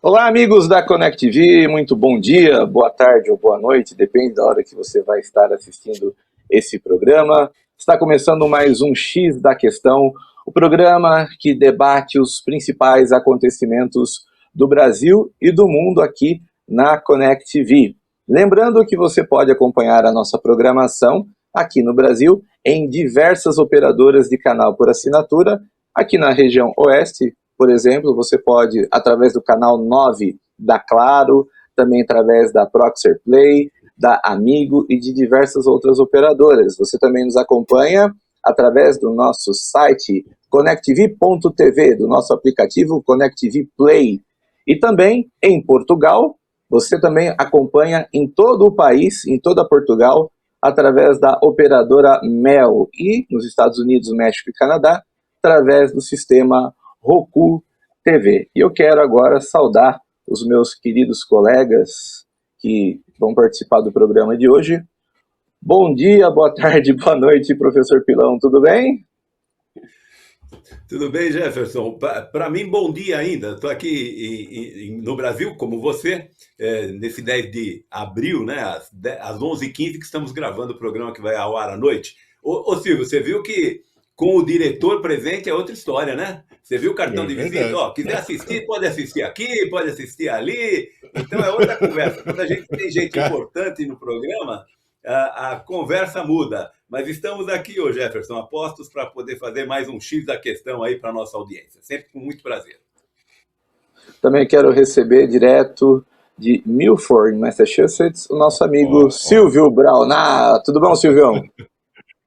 Olá, amigos da Connect TV, muito bom dia, boa tarde ou boa noite, depende da hora que você vai estar assistindo esse programa. Está começando mais um X da Questão, o programa que debate os principais acontecimentos do Brasil e do mundo aqui na Connect TV. Lembrando que você pode acompanhar a nossa programação aqui no Brasil em diversas operadoras de canal por assinatura, aqui na região oeste. Por exemplo, você pode, através do canal 9 da Claro, também através da Proxer Play, da Amigo e de diversas outras operadoras. Você também nos acompanha através do nosso site connectv.tv, do nosso aplicativo ConnectV Play. E também em Portugal, você também acompanha em todo o país, em toda Portugal, através da operadora Mel. E nos Estados Unidos, México e Canadá, através do sistema Roku TV. E eu quero agora saudar os meus queridos colegas que vão participar do programa de hoje. Bom dia, boa tarde, boa noite, professor Pilão, tudo bem? Tudo bem, Jefferson? Para mim, bom dia ainda. Estou aqui no Brasil, como você, nesse 10 de abril, né, às 11h15, que estamos gravando o programa que vai ao ar à noite. Ô Silvio, você viu que com o diretor presente é outra história, né? Você viu o cartão de visita? Ó, quiser assistir, pode assistir aqui, pode assistir ali. Então é outra conversa. Quando a gente tem gente importante no programa, a conversa muda. Mas estamos aqui, ô Jefferson, apostos para poder fazer mais um X da Questão aí para a nossa audiência. Sempre com muito prazer. Também quero receber direto de Milford, Massachusetts, o nosso amigo Silvio Brown. Tudo bom, Silvio?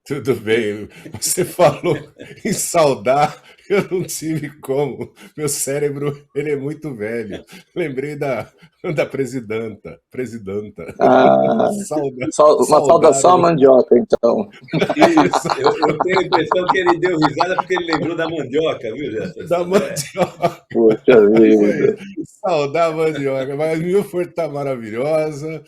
Tudo bem. Você falou em saudar, eu não tive como. Meu cérebro, ele é muito velho. Lembrei da presidenta. Uma saudação à mandioca, então. Isso, eu tenho a impressão que ele deu risada porque ele lembrou da mandioca, viu, Jefferson? Da mandioca. Poxa vida. Saudar a mandioca. Mas Milford tá maravilhosa.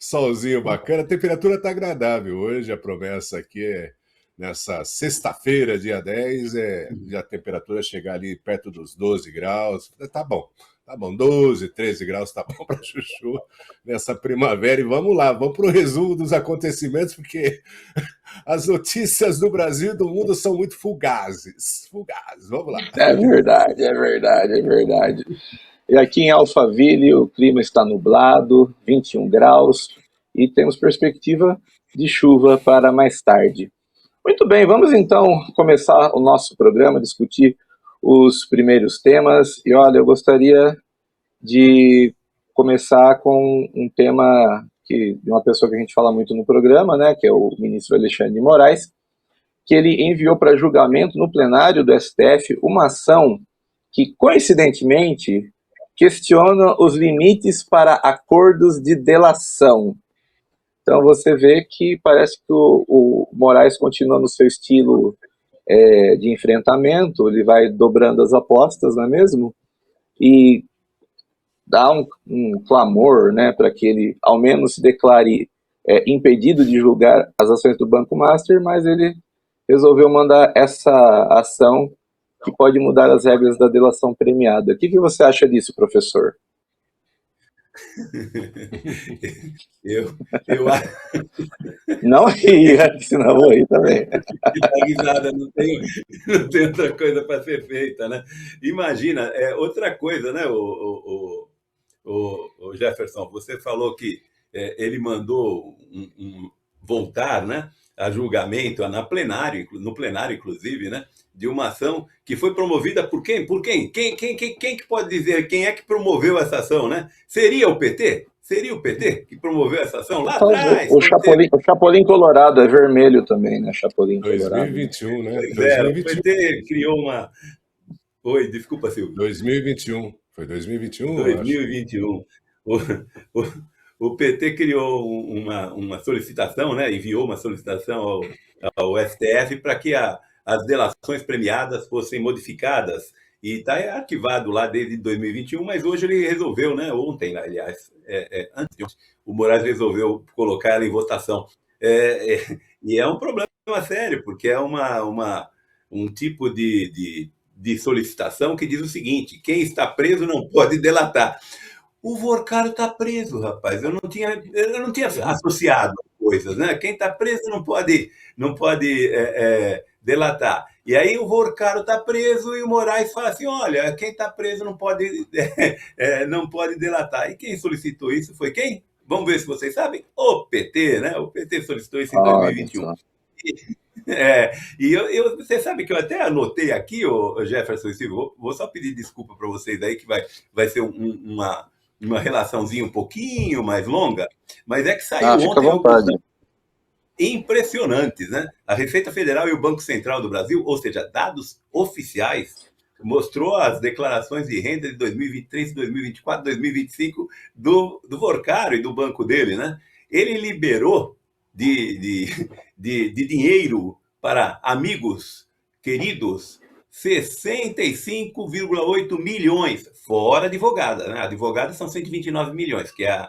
Solzinho bacana, a temperatura está agradável hoje, a promessa aqui é nessa sexta-feira, dia 10, a temperatura chegar ali perto dos 12 graus, tá bom, 12, 13 graus tá bom para chuchu nessa primavera. E vamos lá, vamos para o resumo dos acontecimentos, porque as notícias do Brasil e do mundo são muito fugazes, vamos lá. É verdade. E aqui em Alphaville o clima está nublado, 21 graus, e temos perspectiva de chuva para mais tarde. Muito bem, vamos então começar o nosso programa, discutir os primeiros temas. E olha, eu gostaria de começar com um tema de uma pessoa que a gente fala muito no programa, né, que é o ministro Alexandre de Moraes, que ele enviou para julgamento no plenário do STF uma ação que, coincidentemente, questiona os limites para acordos de delação. Então você vê que parece que o Moraes continua no seu estilo de enfrentamento, ele vai dobrando as apostas, não é mesmo? E dá um clamor, né, para que ele ao menos se declare impedido de julgar as ações do Banco Master, mas ele resolveu mandar essa ação que pode mudar as regras da delação premiada. O que você acha disso, professor? Eu Não ria, senão vou rir também. Risada, não tem outra coisa para ser feita, né? Imagina, outra coisa, né, o Jefferson, você falou que ele mandou voltar, né, a julgamento no plenário, inclusive, né, de uma ação que foi promovida por quem? Quem que pode dizer quem é que promoveu essa ação, né? Seria o PT? Seria o PT que promoveu essa ação lá atrás? O Chapolin Colorado é vermelho também, né? Chapolin 2021, Colorado. né? 2021. O PT criou uma... Oi, desculpa, Silvio. 2021. Foi 2021? 2021. O PT criou uma solicitação, né? Enviou uma solicitação ao STF para que as delações premiadas fossem modificadas. E está arquivado lá desde 2021, mas hoje ele resolveu, né? Ontem, aliás, antes de ontem, o Moraes resolveu colocar ela em votação. E é um problema sério, porque é um tipo de de solicitação que diz o seguinte: quem está preso não pode delatar. O Vorcaro está preso, rapaz. Eu não tinha associado coisas, né? Quem está preso não pode delatar. E aí o Vorcaro está preso e o Moraes fala assim: olha, quem está preso não pode, não pode delatar. E quem solicitou isso foi quem? Vamos ver se vocês sabem. O PT, né? O PT solicitou isso em 2021. Você sabe que eu até anotei aqui, o Jefferson e Silvio, vou só pedir desculpa para vocês aí, que vai ser uma relaçãozinha um pouquinho mais longa, mas é que saiu ontem alguns dados impressionantes, né? A Receita Federal e o Banco Central do Brasil, ou seja, dados oficiais, mostrou as declarações de renda de 2023, 2024, 2025 do Vorcaro e do banco dele, né? Ele liberou de dinheiro para amigos queridos 65,8 milhões, fora advogada, né? Advogada são 129 milhões, que é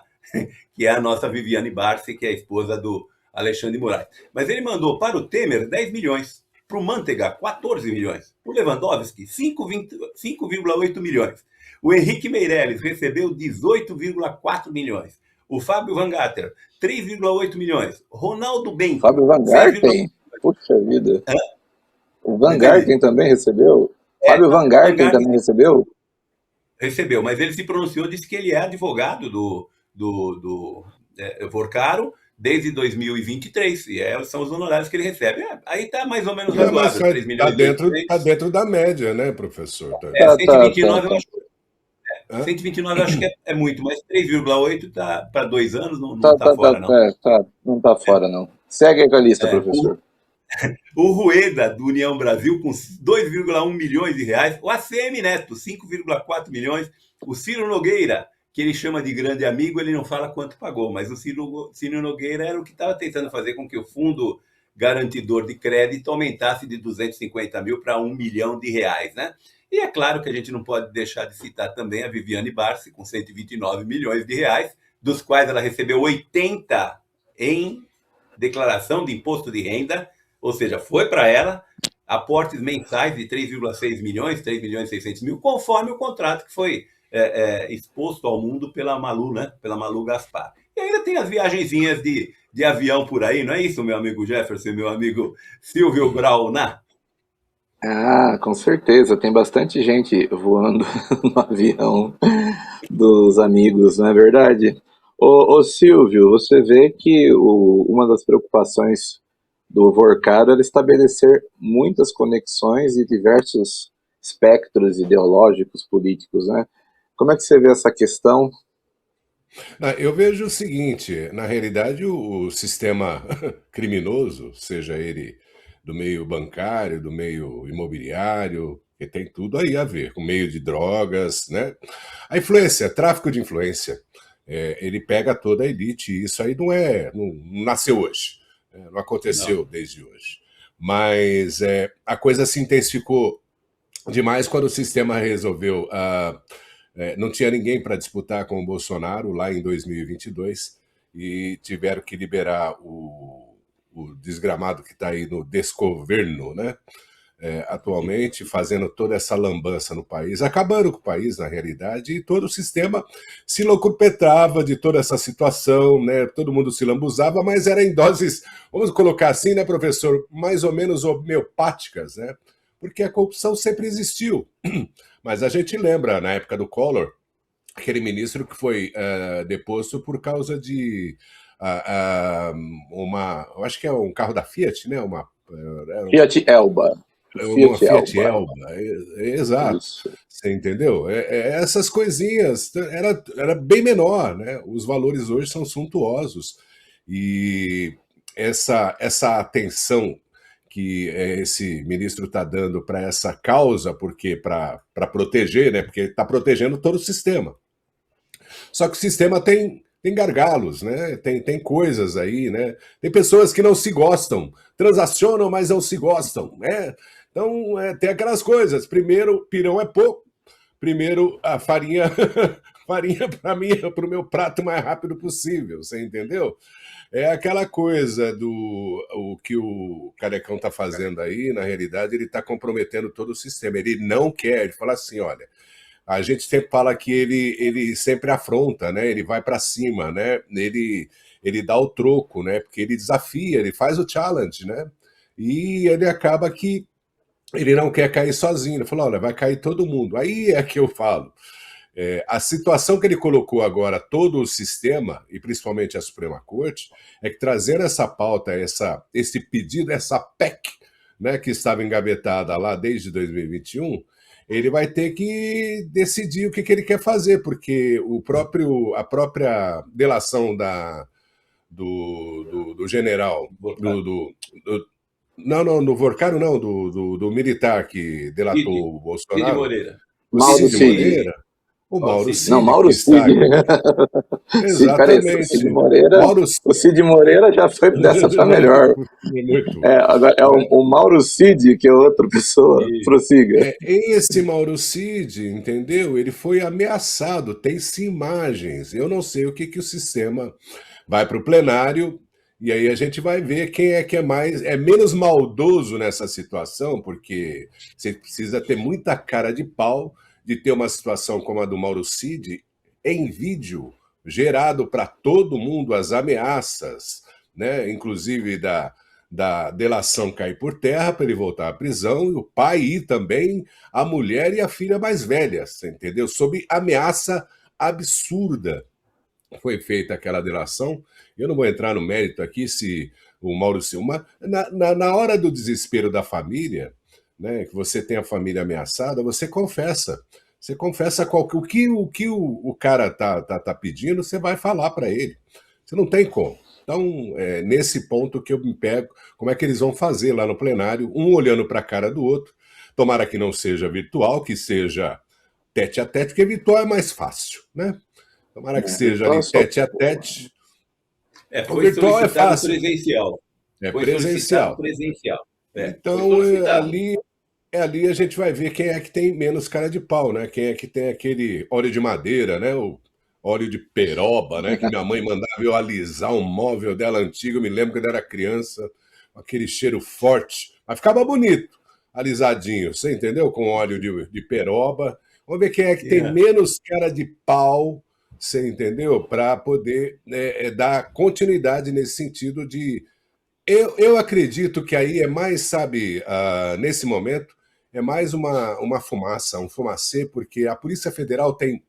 a nossa Viviane Barsi, que é a esposa do Alexandre de Moraes. Mas ele mandou para o Temer 10 milhões, para o Manteiga 14 milhões, para o Lewandowski 5,8 milhões. O Henrique Meirelles recebeu 18,4 milhões. O Fábio Van Garten, 3,8 milhões. Ronaldo Bem. Fábio Van Garten? Puxa vida. O Van Garten também recebeu? Fábio Van Garten também recebeu? Recebeu, mas ele se pronunciou, disse que ele é advogado do Vorcaro desde 2023, e são os honorários que ele recebe. Aí está mais ou menos razoável, 3 milhões. Está dentro da média, né, professor? 129 eu acho. 129 eu acho que é muito, mas 3,8 para 2 anos não está fora, não. Não está fora, não. Segue com a lista, professor. O Rueda, do União Brasil, com 2,1 milhões de reais. O ACM Neto, 5,4 milhões. O Ciro Nogueira, que ele chama de grande amigo, ele não fala quanto pagou, mas o Ciro Nogueira era o que estava tentando fazer com que o Fundo Garantidor de Crédito aumentasse de 250 mil para 1 milhão de reais, né? E é claro que a gente não pode deixar de citar também a Viviane Barsi, com 129 milhões de reais, dos quais ela recebeu 80 em declaração de imposto de renda, ou seja, foi para ela, aportes mensais de 3,6 milhões, 3 milhões e 600 mil, conforme o contrato que foi exposto ao mundo pela Malu, né? Pela Malu Gaspar. E ainda tem as viagenzinhas de avião por aí, não é isso, meu amigo Jefferson e meu amigo Silvio Brauna? Com certeza, tem bastante gente voando no avião dos amigos, não é verdade? Ô Silvio, você vê que uma das preocupações do Vorcaro era estabelecer muitas conexões de diversos espectros ideológicos, políticos, né? Como é que você vê essa questão? Eu vejo o seguinte, na realidade o sistema criminoso, seja ele do meio bancário, do meio imobiliário, que tem tudo aí a ver, com o meio de drogas, né? A influência, tráfico de influência, ele pega toda a elite, e isso aí não nasceu hoje, não aconteceu desde hoje. Mas a coisa se intensificou demais quando o sistema resolveu... não tinha ninguém para disputar com o Bolsonaro lá em 2022 e tiveram que liberar o desgramado que está aí no desgoverno, né? Atualmente, fazendo toda essa lambança no país, acabando com o país, na realidade, e todo o sistema se locupetrava de toda essa situação, né? Todo mundo se lambuzava, mas era em doses, vamos colocar assim, né, professor, mais ou menos homeopáticas, né? Porque a corrupção sempre existiu. Mas a gente lembra, na época do Collor, aquele ministro que foi deposto por causa de eu acho que é um carro da Fiat, né? Fiat Elba. Uma Fiat Elba. Exato. Isso. Você entendeu? Essas coisinhas, era bem menor, né? Os valores hoje são suntuosos. E essa atenção que esse ministro está dando para essa causa, porque para proteger, né? Porque está protegendo todo o sistema. Só que o sistema tem gargalos, né? Tem coisas aí, né? Tem pessoas que não se gostam, transacionam, mas não se gostam, né? Então, tem aquelas coisas. Primeiro, pirão é pouco. Primeiro, a farinha farinha para mim, para o meu prato mais rápido possível, você entendeu? É aquela coisa do o que o Carecão está fazendo aí, na realidade, ele está comprometendo todo o sistema. Ele não quer, ele fala assim, olha, a gente sempre fala que ele sempre afronta, né? Ele vai para cima, né? Ele dá o troco, né? Porque ele desafia, ele faz o challenge, né? E ele acaba que ele não quer cair sozinho. Ele falou, olha, vai cair todo mundo. Aí é que eu falo. A situação que ele colocou agora, todo o sistema, e principalmente a Suprema Corte, é que trazendo essa pauta, esse pedido, essa PEC, né, que estava engavetada lá desde 2021, ele vai ter que decidir o que ele quer fazer, porque a própria delação do general, não, do Vorcaro não, do militar que delatou o Bolsonaro. Cid Moreira. Mauro Cid Cid. Moreira. O Mauro Cid. Não, Mauro que está Cid. Exatamente. O Cid Moreira, Mauro o Cid Moreira já foi dessa para melhor. Muito. Agora é o Mauro Cid, que é outra pessoa. Prossiga. Esse Mauro Cid, entendeu? Ele foi ameaçado, tem-se imagens. Eu não sei o que o sistema vai para o plenário, e aí a gente vai ver quem é que é menos maldoso nessa situação, porque você precisa ter muita cara de pau de ter uma situação como a do Mauro Cid em vídeo, gerado para todo mundo as ameaças, né? Inclusive da delação cair por terra para ele voltar à prisão, e o pai ir também, a mulher e a filha mais velha, você entendeu? Sob ameaça absurda foi feita aquela delação. Eu não vou entrar no mérito aqui se o Mauro Silva... Na hora do desespero da família, né, que você tem a família ameaçada, você confessa. Você confessa o que o cara tá pedindo, você vai falar para ele. Você não tem como. Então, nesse ponto que eu me pego, como é que eles vão fazer lá no plenário, um olhando para a cara do outro. Tomara que não seja virtual, que seja tete a tete, porque virtual é mais fácil, né? Tomara que seja ali tete a tete. Foi virtual solicitado é fácil. Presencial. Foi presencial. Então, ali a gente vai ver quem é que tem menos cara de pau, né? Quem é que tem aquele óleo de madeira, né? O óleo de peroba, né? Que minha mãe mandava eu alisar um móvel dela antigo. Eu me lembro quando eu era criança, aquele cheiro forte. Mas ficava bonito, alisadinho, você entendeu? Com óleo de peroba. Vamos ver quem é que tem menos cara de pau, você entendeu? Para poder dar continuidade nesse sentido de... Eu acredito que aí é mais, sabe, nesse momento, é mais uma fumaça, um fumacê, porque a Polícia Federal tem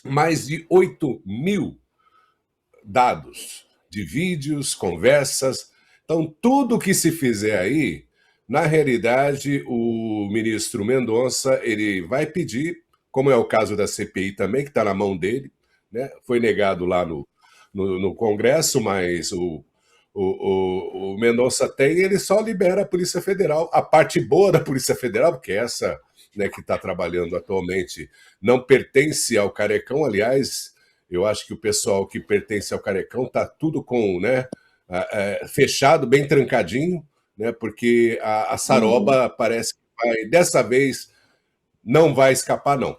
mais de 8.000 dados de vídeos, conversas. Então, tudo que se fizer aí, na realidade, o ministro Mendonça ele vai pedir, como é o caso da CPI também, que está na mão dele, né? Foi negado lá no Congresso, mas o Mendonça ele só libera a Polícia Federal. A parte boa da Polícia Federal, porque essa, né, que está trabalhando atualmente não pertence ao Carecão. Aliás, eu acho que o pessoal que pertence ao Carecão está tudo com, né, fechado, bem trancadinho, né, porque a Saroba parece que dessa vez não vai escapar, não.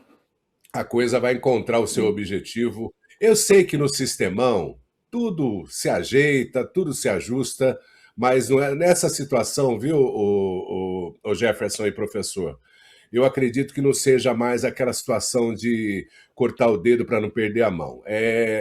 A coisa vai encontrar o seu objetivo. Eu sei que no sistemão tudo se ajeita, tudo se ajusta, mas não é nessa situação, viu, o Jefferson e professor? Eu acredito que não seja mais aquela situação de cortar o dedo para não perder a mão.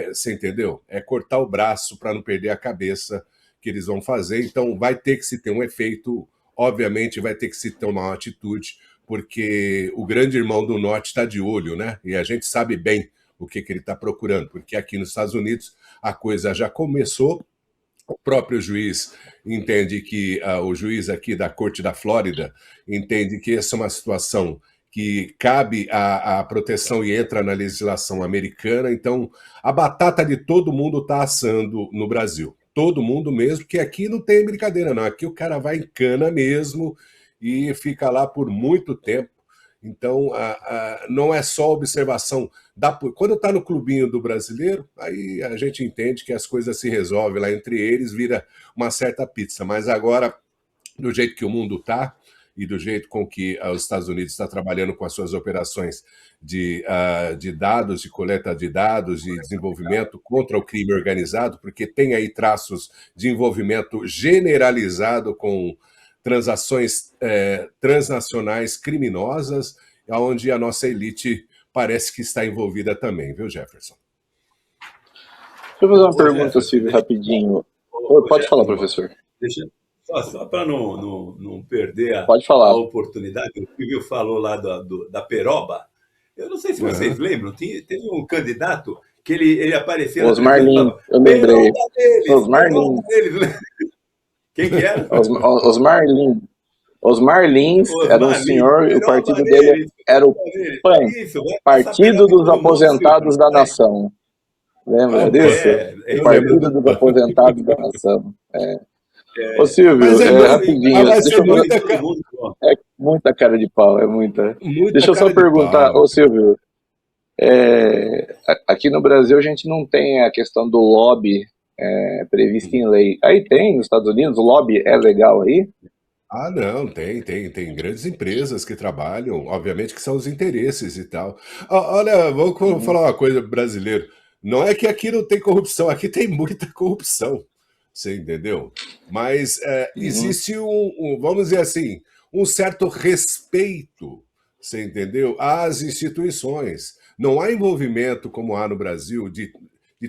Você entendeu? É cortar o braço para não perder a cabeça que eles vão fazer. Então vai ter que se ter um efeito, obviamente vai ter que se tomar uma atitude, porque o grande irmão do Norte está de olho, né? E a gente sabe bem o que ele está procurando, porque aqui nos Estados Unidos a coisa já começou. O próprio juiz entende que, o juiz aqui da Corte da Flórida entende que essa é uma situação que cabe à proteção e entra na legislação americana. Então, a batata de todo mundo está assando no Brasil. Todo mundo mesmo, que aqui não tem brincadeira, não. Aqui o cara vai em cana mesmo e fica lá por muito tempo. Então, não é só observação. Quando está no clubinho do brasileiro, aí a gente entende que as coisas se resolvem lá entre eles, vira uma certa pizza. Mas agora, do jeito que o mundo está, e do jeito com que os Estados Unidos está trabalhando com as suas operações de dados, de coleta de dados, de desenvolvimento contra o crime organizado, porque tem aí traços de envolvimento generalizado com transações transnacionais criminosas, onde a nossa elite parece que está envolvida também, viu, Jefferson? Deixa eu fazer uma pergunta, Silvio, rapidinho. Pode falar, professor. Só para não perder Pode falar. a oportunidade, o Silvio falou lá da Peroba. Eu não sei se vocês lembram, teve um candidato que ele aparecia... Osmar Lins, eu lembrei. Osmar Lins. Quem que era? Osmar Lins. Osmar Lins era um senhor, e o partido dele era o PAN, Partido dos Aposentados da Nação. Lembra disso? O Partido dos Aposentados da Nação. Ô Silvio, rapidinho. É muita cara de pau, é muita. Deixa eu só perguntar, ô Silvio, aqui no Brasil a gente não tem a questão do lobby previsto em lei. Aí tem, nos Estados Unidos, o lobby é legal aí? Ah, não, tem grandes empresas que trabalham, obviamente que são os interesses e tal. Olha, vou falar uma coisa brasileiro. Não é que aqui não tem corrupção, aqui tem muita corrupção, você entendeu? Mas existe vamos dizer assim, um certo respeito, você entendeu, às instituições. Não há envolvimento como há no Brasil de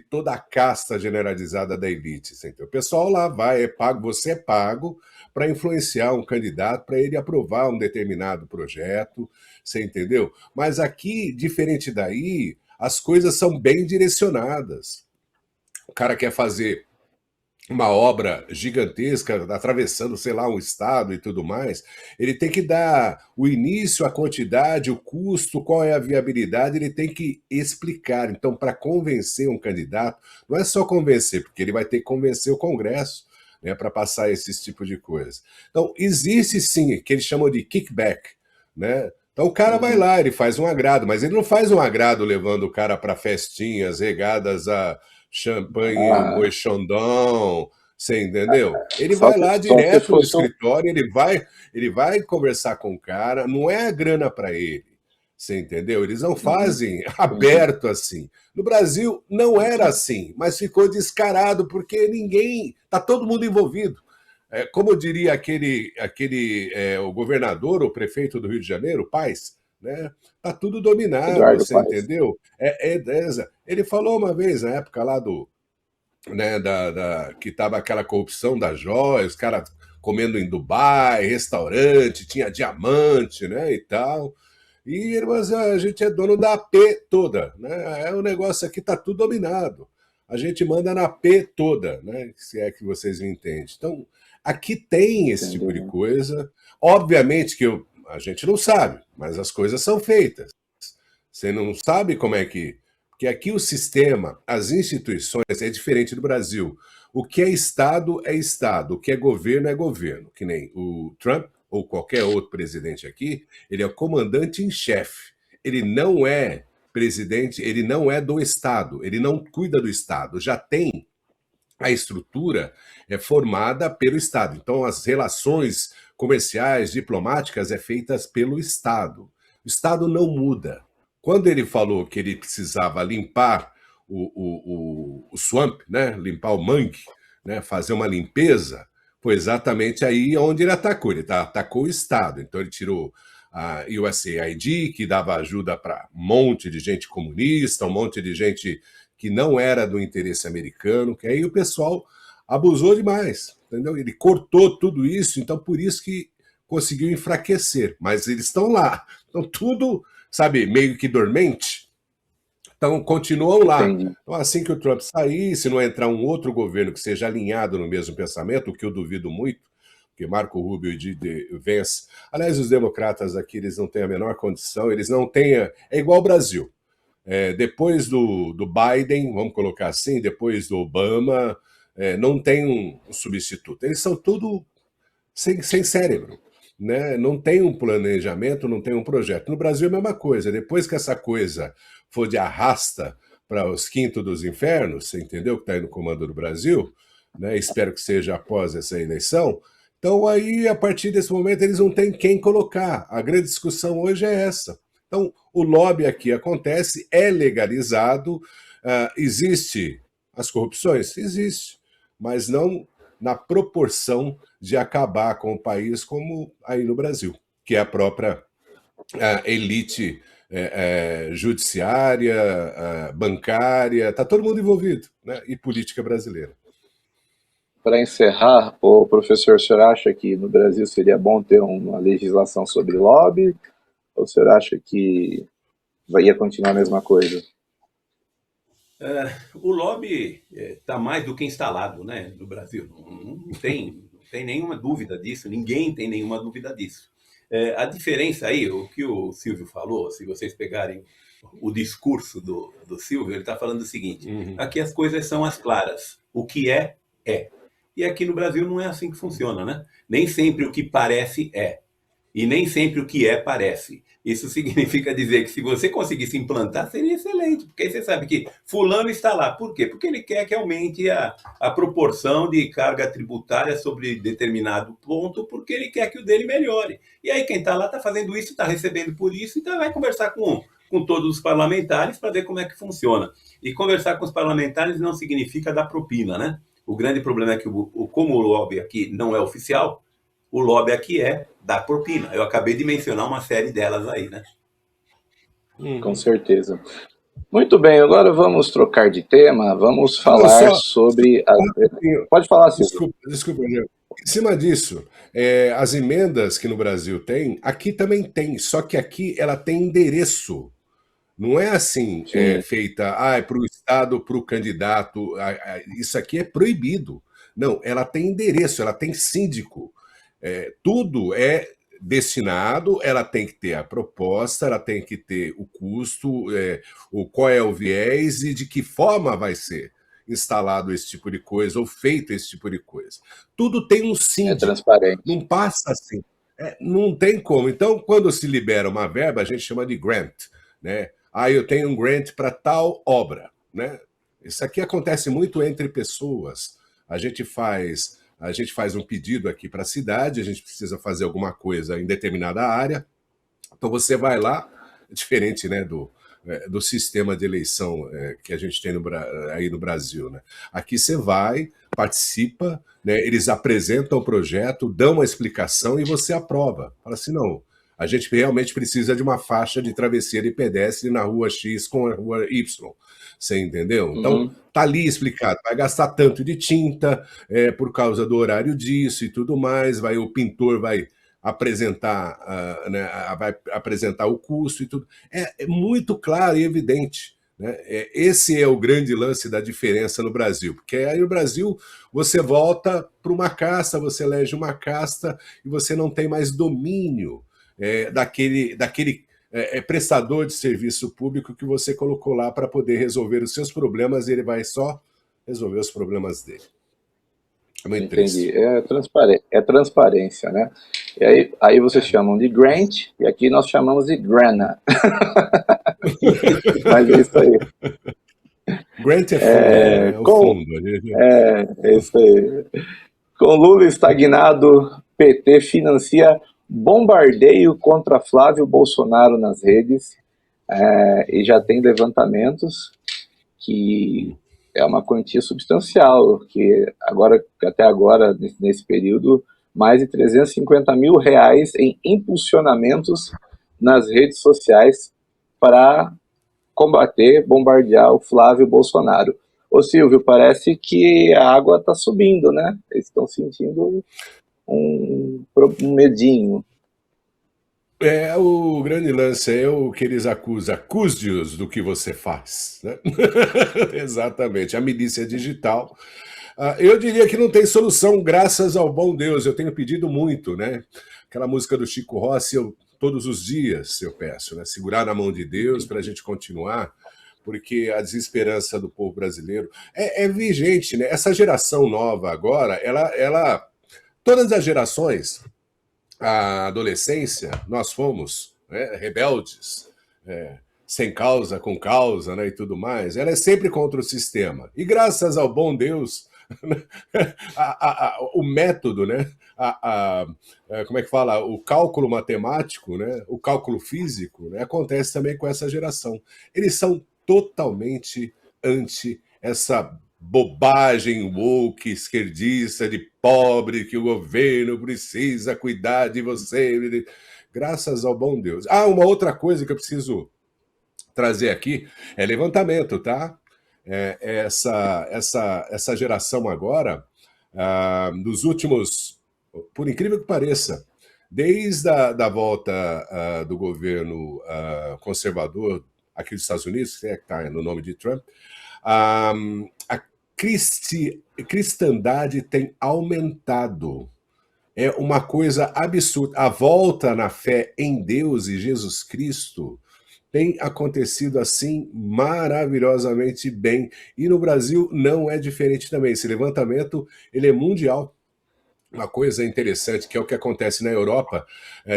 toda a casta generalizada da elite, você entendeu? O pessoal lá vai, você é pago para influenciar um candidato, para ele aprovar um determinado projeto, você entendeu? Mas aqui, diferente daí, as coisas são bem direcionadas. O cara quer fazer uma obra gigantesca, atravessando, sei lá, um estado e tudo mais, ele tem que dar o início, a quantidade, o custo, qual é a viabilidade, ele tem que explicar. Então, para convencer um candidato, não é só convencer, porque ele vai ter que convencer o Congresso, né, para passar esse tipo de coisa. Então, existe sim, que eles chamam de kickback, né? Então o cara vai lá, ele faz um agrado, mas ele não faz um agrado levando o cara para festinhas regadas a champanhe, Moët Chandon, você entendeu? Ele vai lá direto no escritório, ele vai conversar com o cara, não é a grana para ele, você entendeu? Eles não fazem aberto assim. No Brasil não era assim, mas ficou descarado porque tá todo mundo envolvido. Como diria o governador, o prefeito do Rio de Janeiro, Paes, né? Tá tudo dominado, Eduardo você Paes. Entendeu? Ele falou uma vez, na época lá que estava aquela corrupção da joia, os caras comendo em Dubai, restaurante, tinha diamante, né, e tal. Mas a gente é dono da AP toda, né? O negócio aqui tá tudo dominado. A gente manda na AP toda, né? Se é que vocês me entendem. Então, aqui tem esse tipo de coisa. Obviamente que a gente não sabe, mas as coisas são feitas. Você não sabe como é que... Porque aqui o sistema, as instituições, é diferente do Brasil. O que é Estado, o que é governo. Que nem o Trump ou qualquer outro presidente aqui, ele é o comandante em chefe. Ele não é presidente, ele não é do Estado, ele não cuida do Estado. Já tem a estrutura formada pelo Estado. Então, as relações comerciais, diplomáticas, feitas pelo Estado. O Estado não muda. Quando ele falou que ele precisava limpar o swamp, né? Limpar o mangue, né? Fazer uma limpeza, foi exatamente aí onde ele atacou. Ele atacou o Estado. Então, ele tirou a USAID, que dava ajuda para um monte de gente comunista, um monte de gente que não era do interesse americano, que aí o pessoal abusou demais, entendeu? Ele cortou tudo isso, então por isso que conseguiu enfraquecer. Mas eles estão lá. Então tudo, sabe, meio que dormente. Então continuam lá. Entendi. Então assim que o Trump sair, se não entrar um outro governo que seja alinhado no mesmo pensamento, o que eu duvido muito, porque Marco Rubio e Vance... Aliás, os democratas aqui, eles não têm a menor condição, eles não têm... É igual ao Brasil. Depois do Biden, vamos colocar assim, depois do Obama, não tem um substituto. Eles são tudo sem cérebro, né? Não tem um planejamento, não tem um projeto. No Brasil é a mesma coisa. Depois que essa coisa for de arrasta para os quintos dos infernos, você entendeu que está aí no comando do Brasil, né? Espero que seja após essa eleição. Então, aí, a partir desse momento, eles não têm quem colocar. A grande discussão hoje é essa. Então, o lobby aqui acontece, é legalizado, existe as corrupções? Existe, mas não na proporção de acabar com o país como aí no Brasil, que é a própria elite judiciária, bancária, está todo mundo envolvido, né? E política brasileira. Para encerrar, o professor, o senhor acha que no Brasil seria bom ter uma legislação sobre lobby? Ou o senhor acha que ia continuar a mesma coisa? O lobby está mais do que instalado, né, no Brasil. Não tem nenhuma dúvida disso, ninguém tem nenhuma dúvida disso. A diferença aí, o que o Silvio falou, se vocês pegarem o discurso do Silvio, ele está falando o seguinte: aqui as coisas são as claras. O que é, é. E aqui no Brasil não é assim que funciona, né? Nem sempre o que parece é. E nem sempre o que é parece. Isso significa dizer que se você conseguisse implantar, seria excelente, porque aí você sabe que fulano está lá. Por quê? Porque ele quer que aumente a proporção de carga tributária sobre determinado ponto, porque ele quer que o dele melhore. E aí quem está lá está fazendo isso, está recebendo por isso, então vai conversar com todos os parlamentares para ver como é que funciona. E conversar com os parlamentares não significa dar propina, né? O grande problema é que, como o lobby aqui não é oficial, o lobby aqui é dar propina. Eu acabei de mencionar uma série delas aí, né? Com certeza. Muito bem, agora vamos trocar de tema, vamos falar sobre... Pode falar, Silvio. Desculpa, em cima disso, as emendas que no Brasil tem, aqui também tem, só que aqui ela tem endereço. Não é assim feita para o Estado, para o candidato, isso aqui é proibido. Não, ela tem endereço, ela tem síndico. Tudo é destinado, ela tem que ter a proposta, ela tem que ter o custo, qual é o viés e de que forma vai ser instalado esse tipo de coisa ou feito esse tipo de coisa. Tudo tem um síndico. É transparente. Não passa assim. Não tem como. Então, quando se libera uma verba, a gente chama de grant, né? Eu tenho um grant para tal obra, né? Isso aqui acontece muito entre pessoas. A gente faz um pedido aqui para a cidade, a gente precisa fazer alguma coisa em determinada área. Então você vai lá, diferente, né, do sistema de eleição que a gente tem aí no Brasil, né? Aqui você vai, participa, né, eles apresentam o projeto, dão uma explicação e você aprova. Fala assim, não, a gente realmente precisa de uma faixa de travessia de pedestre na rua X com a rua Y. Você entendeu? Então, tá ali explicado. Vai gastar tanto de tinta por causa do horário disso e tudo mais. O pintor vai apresentar, vai apresentar o custo e tudo. É muito claro e evidente. Né? Esse é o grande lance da diferença no Brasil. Porque aí no Brasil você volta para uma casta, você elege uma casta e você não tem mais domínio daquele prestador de serviço público que você colocou lá para poder resolver os seus problemas e ele vai só resolver os problemas dele. É muito Entendi. É transparência, né? E aí vocês chamam de grant e aqui nós chamamos de grana. Mas é isso aí. Grant é fundo. É isso aí. Com Lula estagnado, PT financia bombardeio contra Flávio Bolsonaro nas redes e já tem levantamentos que é uma quantia substancial, que até agora, nesse período, mais de R$350 mil em impulsionamentos nas redes sociais para combater, bombardear o Flávio Bolsonaro. Ô Silvio, parece que a água está subindo, né? Eles estão sentindo um medinho. O grande lance é o que eles acusam, acuse-os do que você faz. Né? Exatamente, a milícia digital. Eu diria que não tem solução, graças ao bom Deus. Eu tenho pedido muito, né? Aquela música do Chico Rossi, todos os dias eu peço, né? Segurar na mão de Deus para a gente continuar, porque a desesperança do povo brasileiro é vigente, né? Essa geração nova agora, ela todas as gerações, a adolescência, nós fomos rebeldes, sem causa, com causa, né, e tudo mais. Ela é sempre contra o sistema. E graças ao bom Deus, O método, né? Como é que fala? O cálculo matemático, né? O cálculo físico, né? Acontece também com essa geração. Eles são totalmente anti essa bobagem woke, esquerdista, de pobre, que o governo precisa cuidar de você. Graças ao bom Deus. Uma outra coisa que eu preciso trazer aqui é levantamento, tá? Essa geração agora, dos últimos, por incrível que pareça, desde da volta do governo conservador aqui dos Estados Unidos, que está no nome de Trump, a cristandade tem aumentado. É uma coisa absurda. A volta na fé em Deus e Jesus Cristo tem acontecido assim maravilhosamente bem. E no Brasil não é diferente também. Esse levantamento ele é mundial. Uma coisa interessante que é o que acontece na Europa,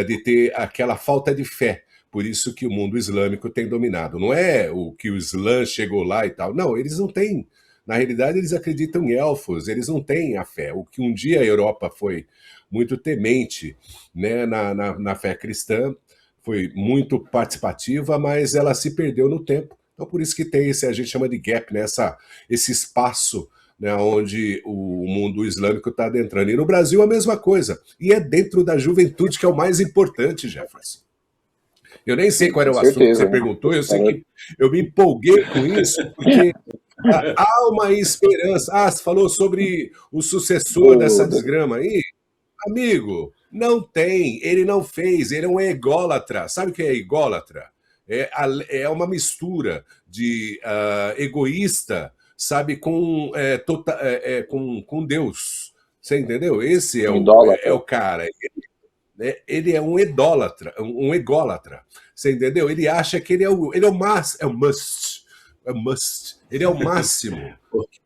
de ter aquela falta de fé. Por isso que o mundo islâmico tem dominado. Não é o que o Islã chegou lá e tal. Não, eles não têm. Na realidade, eles acreditam em elfos, eles não têm a fé. O que um dia a Europa foi muito temente, né, na fé cristã, foi muito participativa, mas ela se perdeu no tempo. Então, por isso que tem esse, a gente chama de gap, né, esse espaço, né, onde o mundo islâmico está adentrando. E no Brasil a mesma coisa. E é dentro da juventude que é o mais importante, Jefferson. Eu nem sei qual era o assunto que você perguntou, eu sei que eu me empolguei com isso, porque há uma esperança. Você falou sobre o sucessor dessa desgrama aí? Amigo, não tem, ele não fez, ele é um ególatra. Sabe o que é ególatra? É uma mistura de egoísta, sabe, com Deus. Você entendeu? Esse é o cara. Ele é um idólatra, um ególatra. Você entendeu? Ele acha que ele é o must. Ele é o máximo.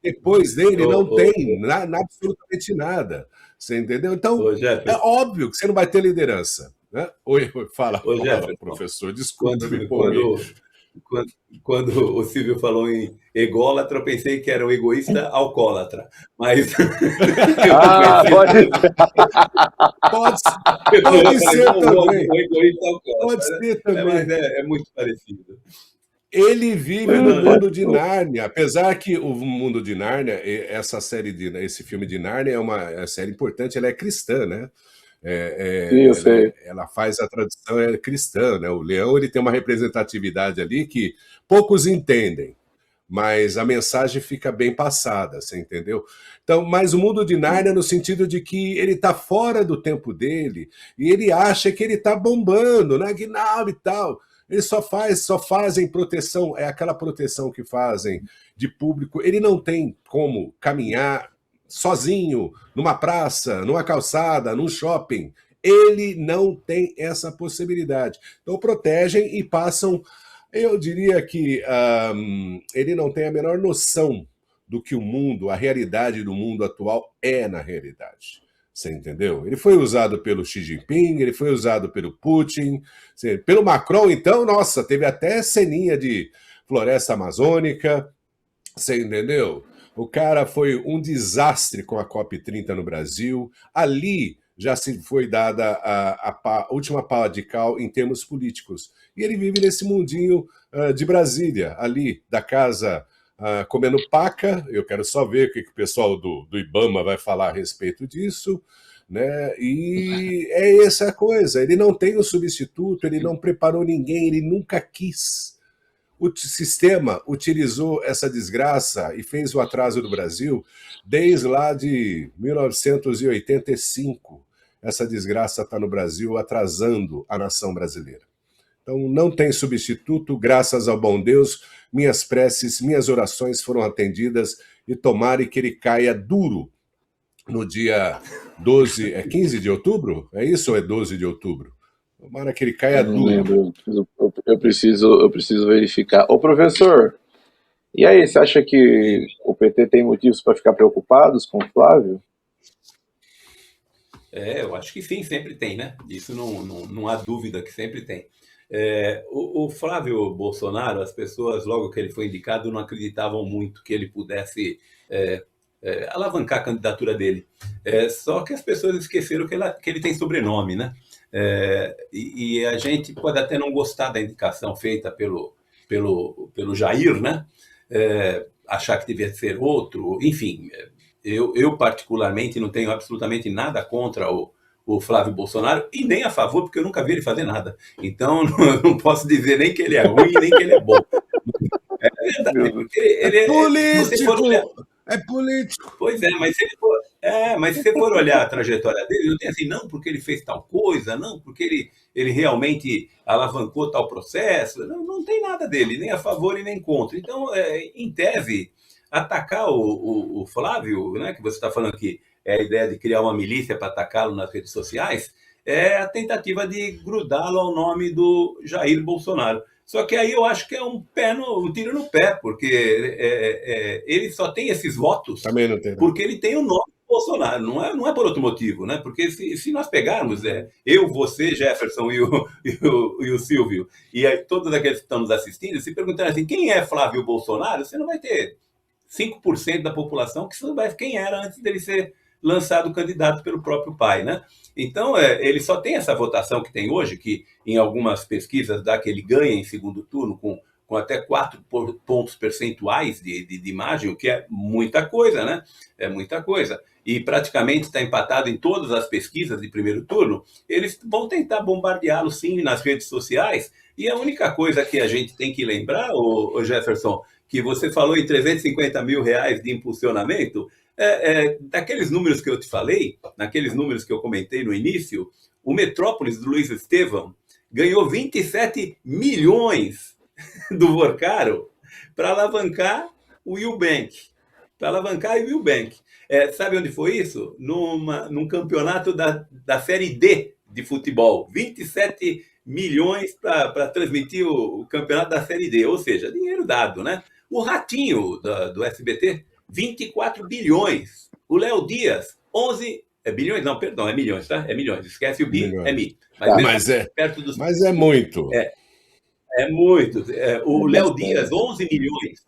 Depois dele não tem absolutamente nada. Você entendeu? Então, é óbvio que você não vai ter liderança. Né? Fala, professor. Desculpa, eu me empolguei. Quando o Silvio falou em ególatra, eu pensei que era um egoísta alcoólatra. Mas. Pode ser também. Pode ser também. Mas é muito parecido. Ele vive no mundo de Nárnia, apesar que o mundo de Nárnia, esse filme de Nárnia é uma série importante, ela é cristã, né? Eu sei. Ela faz a tradição cristã, né? O leão ele tem uma representatividade ali que poucos entendem, mas a mensagem fica bem passada, você entendeu? Então, mas o mundo de Nárnia no sentido de que ele está fora do tempo dele e ele acha que ele está bombando, né? Guinaldo e tal. Eles só fazem proteção, é aquela proteção que fazem de público. Ele não tem como caminhar sozinho numa praça, numa calçada, num shopping. Ele não tem essa possibilidade. Então protegem e passam. Eu diria que ele não tem a menor noção do que o mundo, a realidade do mundo atual é na realidade. Você entendeu? Ele foi usado pelo Xi Jinping, ele foi usado pelo Putin, pelo Macron, então, nossa, teve até ceninha de floresta amazônica, você entendeu? O cara foi um desastre com a COP30 no Brasil. Ali já se foi dada a última pá de cal em termos políticos. E ele vive nesse mundinho de Brasília, ali, da casa comendo paca. Eu quero só ver o que o pessoal do Ibama vai falar a respeito disso. Né? E é essa a coisa. Ele não tem um substituto, ele não preparou ninguém, ele nunca quis. O sistema utilizou essa desgraça e fez o atraso do Brasil desde lá de 1985. Essa desgraça está no Brasil atrasando a nação brasileira. Então não tem substituto, graças ao bom Deus, minhas preces, minhas orações foram atendidas e tomara que ele caia duro no dia 15 de outubro? É isso ou é 12 de outubro? Tomara que ele caia duro. Eu preciso verificar. Ô, professor, e aí, você acha que o PT tem motivos para ficar preocupados com o Flávio? Eu acho que sim, sempre tem, né? Isso não há dúvida que sempre tem. O Flávio Bolsonaro, as pessoas, logo que ele foi indicado, não acreditavam muito que ele pudesse alavancar a candidatura dele. Só que as pessoas esqueceram que ele tem sobrenome, né? E a gente pode até não gostar da indicação feita pelo Jair, né? Achar que devia ser outro, enfim. Eu particularmente não tenho absolutamente nada contra o Flávio Bolsonaro e nem a favor, porque eu nunca vi ele fazer nada. Então, não posso dizer nem que ele é ruim, nem que ele é bom. É verdade, porque ele político! É político! Pois é, mas se você for olhar a trajetória dele, não tem assim, não porque ele fez tal coisa, não porque ele realmente alavancou tal processo, não tem nada dele, nem a favor e nem contra. Então, em tese, atacar o Flávio, né, que você está falando aqui, é a ideia de criar uma milícia para atacá-lo nas redes sociais, é a tentativa de grudá-lo ao nome do Jair Bolsonaro. Só que aí eu acho que é um tiro no pé, porque ele só tem esses votos porque ele tem o nome do Bolsonaro, não é por outro motivo, né? Porque se nós pegarmos eu, você, Jefferson e o Silvio, e aí, todos aqueles que estão nos assistindo, se perguntarem assim, quem é Flávio Bolsonaro, você não vai ter 5% da população que souber quem era antes dele ser lançado candidato pelo próprio pai, né? Então, ele só tem essa votação que tem hoje, que em algumas pesquisas dá que ele ganha em segundo turno com até 4 pontos percentuais de imagem, o que é muita coisa, né? É muita coisa. E praticamente está empatado em todas as pesquisas de primeiro turno. Eles vão tentar bombardeá-lo, sim, nas redes sociais. E a única coisa que a gente tem que lembrar, ô Jefferson, que você falou em R$350 mil de impulsionamento, daqueles números que eu te falei, naqueles números que eu comentei no início, o Metrópolis do Luiz Estevam ganhou 27 milhões do Vorcaro para alavancar o Eubank. Sabe onde foi isso? Num campeonato da Série D de futebol. 27 milhões para transmitir o campeonato da Série D, ou seja, dinheiro dado, né? O Ratinho do SBT, 24 bilhões. O Léo Dias, 11 bilhões, não, perdão, é milhões, tá? É milhões, esquece o bi, é mi. Mas é muito. É muito. O Léo Dias, 11 milhões.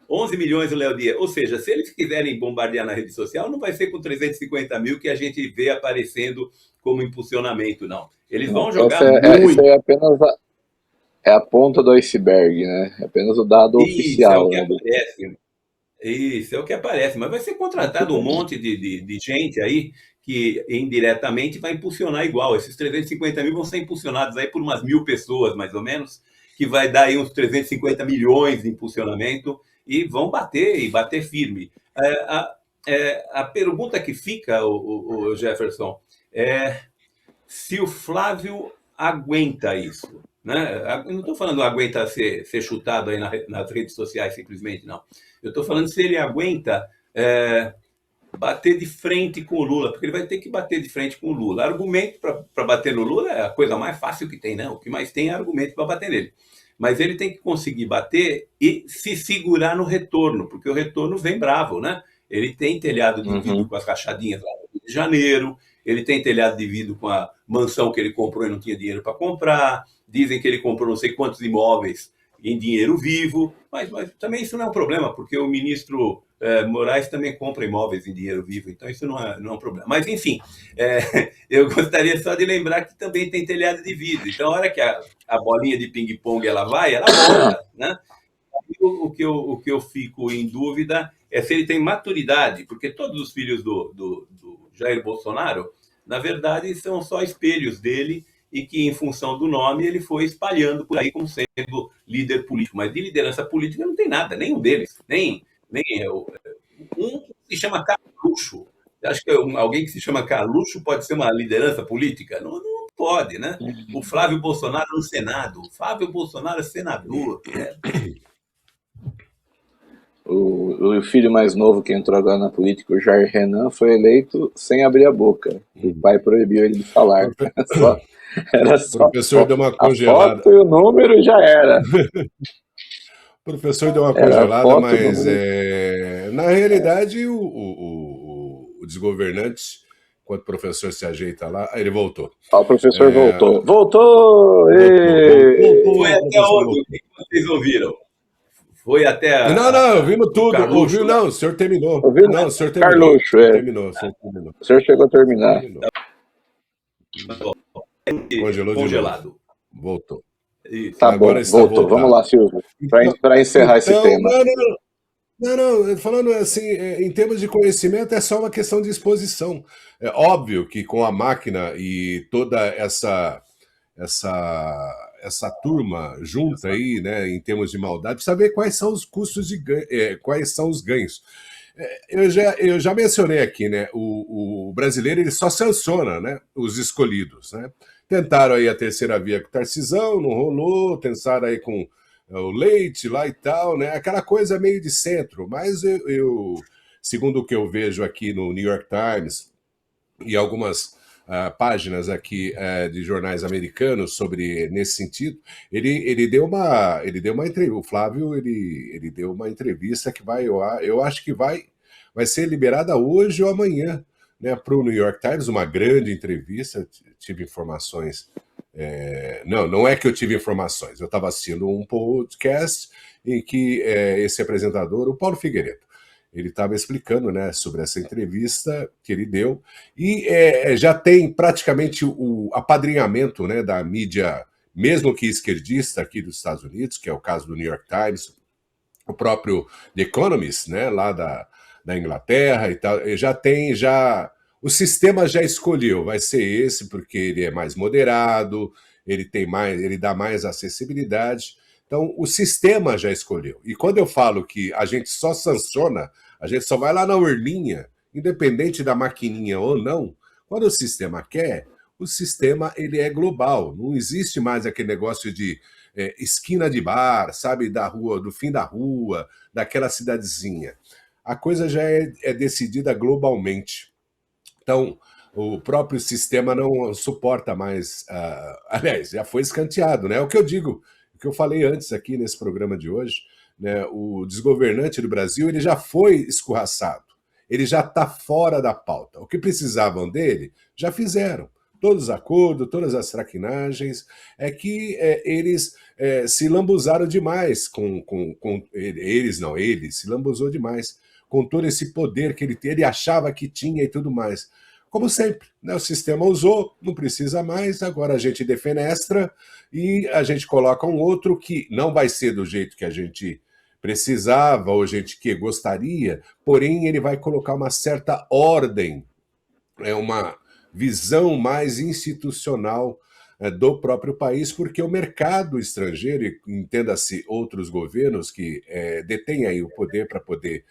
11 milhões o Léo Dias. Ou seja, se eles quiserem bombardear na rede social, não vai ser com 350 mil que a gente vê aparecendo como impulsionamento, não. Eles vão jogar muito. Isso é apenas a ponta do iceberg, né? É apenas o dado oficial. Isso é o que aparece, mas vai ser contratado um monte de gente aí que indiretamente vai impulsionar igual. Esses 350 mil vão ser impulsionados aí por umas 1.000 pessoas, mais ou menos, que vai dar aí uns 350 milhões de impulsionamento e vão bater firme. A pergunta que fica, o Jefferson, é se o Flávio aguenta isso. Né? Eu não estou falando aguenta ser chutado aí nas redes sociais simplesmente, não. Eu estou falando se ele aguenta bater de frente com o Lula, porque ele vai ter que bater de frente com o Lula. Argumento para bater no Lula é a coisa mais fácil que tem, né? O que mais tem é argumento para bater nele. Mas ele tem que conseguir bater e se segurar no retorno, porque o retorno vem bravo, né? Ele tem telhado de vidro com as rachadinhas lá no Rio de Janeiro, ele tem telhado de vidro com a mansão que ele comprou e não tinha dinheiro para comprar, dizem que ele comprou não sei quantos imóveis em dinheiro vivo, mas também isso não é um problema, porque o ministro Moraes também compra imóveis em dinheiro vivo, então isso não é um problema. Mas, enfim, eu gostaria só de lembrar que também tem telhado de vidro, então a hora que a bolinha de ping-pong ela volta, né? O que eu fico em dúvida é se ele tem maturidade, porque todos os filhos do Jair Bolsonaro, na verdade, são só espelhos dele e que, em função do nome, ele foi espalhando por aí como sendo líder político. Mas de liderança política não tem nada, nenhum deles. Um se chama Carluxo. Acho que alguém que se chama Carluxo pode ser uma liderança política? Não pode, né? O Flávio Bolsonaro no Senado. O Flávio Bolsonaro é senador. O filho mais novo que entrou agora na política, o Jair Renan, foi eleito sem abrir a boca. O pai proibiu ele de falar. Era só o professor deu uma congelada. A foto e o número já era. O professor deu uma congelada, mas na realidade o desgovernante, enquanto o professor se ajeita lá, ele voltou. O professor voltou. Voltou! Foi até onde? O que vocês ouviram? Foi até Não, ouvimos tudo. Carluxo, Ouviu, não, o senhor terminou. Ouviu? Não, o senhor terminou. Carluxo, O senhor terminou, o senhor terminou. O senhor chegou a O senhor terminar. terminou. Congelou de novo. congelado. Voltou. Isso. Tá Agora bom, está voltou. Vamos voltado. lá, Silvio, Então, para encerrar esse tema. Não, falando assim, em termos de conhecimento, é só uma questão de exposição. É óbvio que com a máquina e toda essa turma junta aí, né, em termos de maldade, precisa ver quais são os custos de quais são os ganhos. Eu já mencionei aqui, né, o brasileiro ele só sanciona, né, os escolhidos, né? Tentaram aí a terceira via com o Tarcisão, não rolou, tentaram aí com o Leite lá e tal, né? Aquela coisa meio de centro, mas segundo o que eu vejo aqui no New York Times e algumas páginas aqui de jornais americanos sobre nesse sentido, ele deu uma entrevista, o Flávio ele deu uma entrevista que eu acho que vai ser liberada hoje ou amanhã, né, para o New York Times, uma grande entrevista, tive informações. Não é que eu tive informações, eu estava assistindo um podcast em que esse apresentador, o Paulo Figueiredo, ele estava explicando, né, sobre essa entrevista que ele deu, e já tem praticamente o apadrinhamento, né, da mídia, mesmo que esquerdista aqui dos Estados Unidos, que é o caso do New York Times, o próprio The Economist, né, lá da Inglaterra e tal, o sistema já escolheu, vai ser esse porque ele é mais moderado, ele dá mais acessibilidade. Então, o sistema já escolheu. E quando eu falo que a gente só sanciona, a gente só vai lá na urninha, independente da maquininha ou não, quando o sistema quer, o sistema ele é global. Não existe mais aquele negócio de esquina de bar, sabe, da rua, do fim da rua, daquela cidadezinha. A coisa já é decidida globalmente. Então, o próprio sistema não suporta mais. Aliás, já foi escanteado, né? É o que eu digo, o que eu falei antes aqui nesse programa de hoje, né? O desgovernante do Brasil ele já foi escorraçado, ele já está fora da pauta. O que precisavam dele, já fizeram. Todos os acordos, todas as traquinagens, é que eles se lambuzaram demais ele se lambuzou demais com todo esse poder que ele achava que tinha e tudo mais. Como sempre, né? O sistema usou, não precisa mais, agora a gente defenestra e a gente coloca um outro que não vai ser do jeito que a gente precisava ou a gente que gostaria, porém ele vai colocar uma certa ordem, uma visão mais institucional do próprio país, porque o mercado estrangeiro, e entenda-se outros governos que detêm aí o poder para poder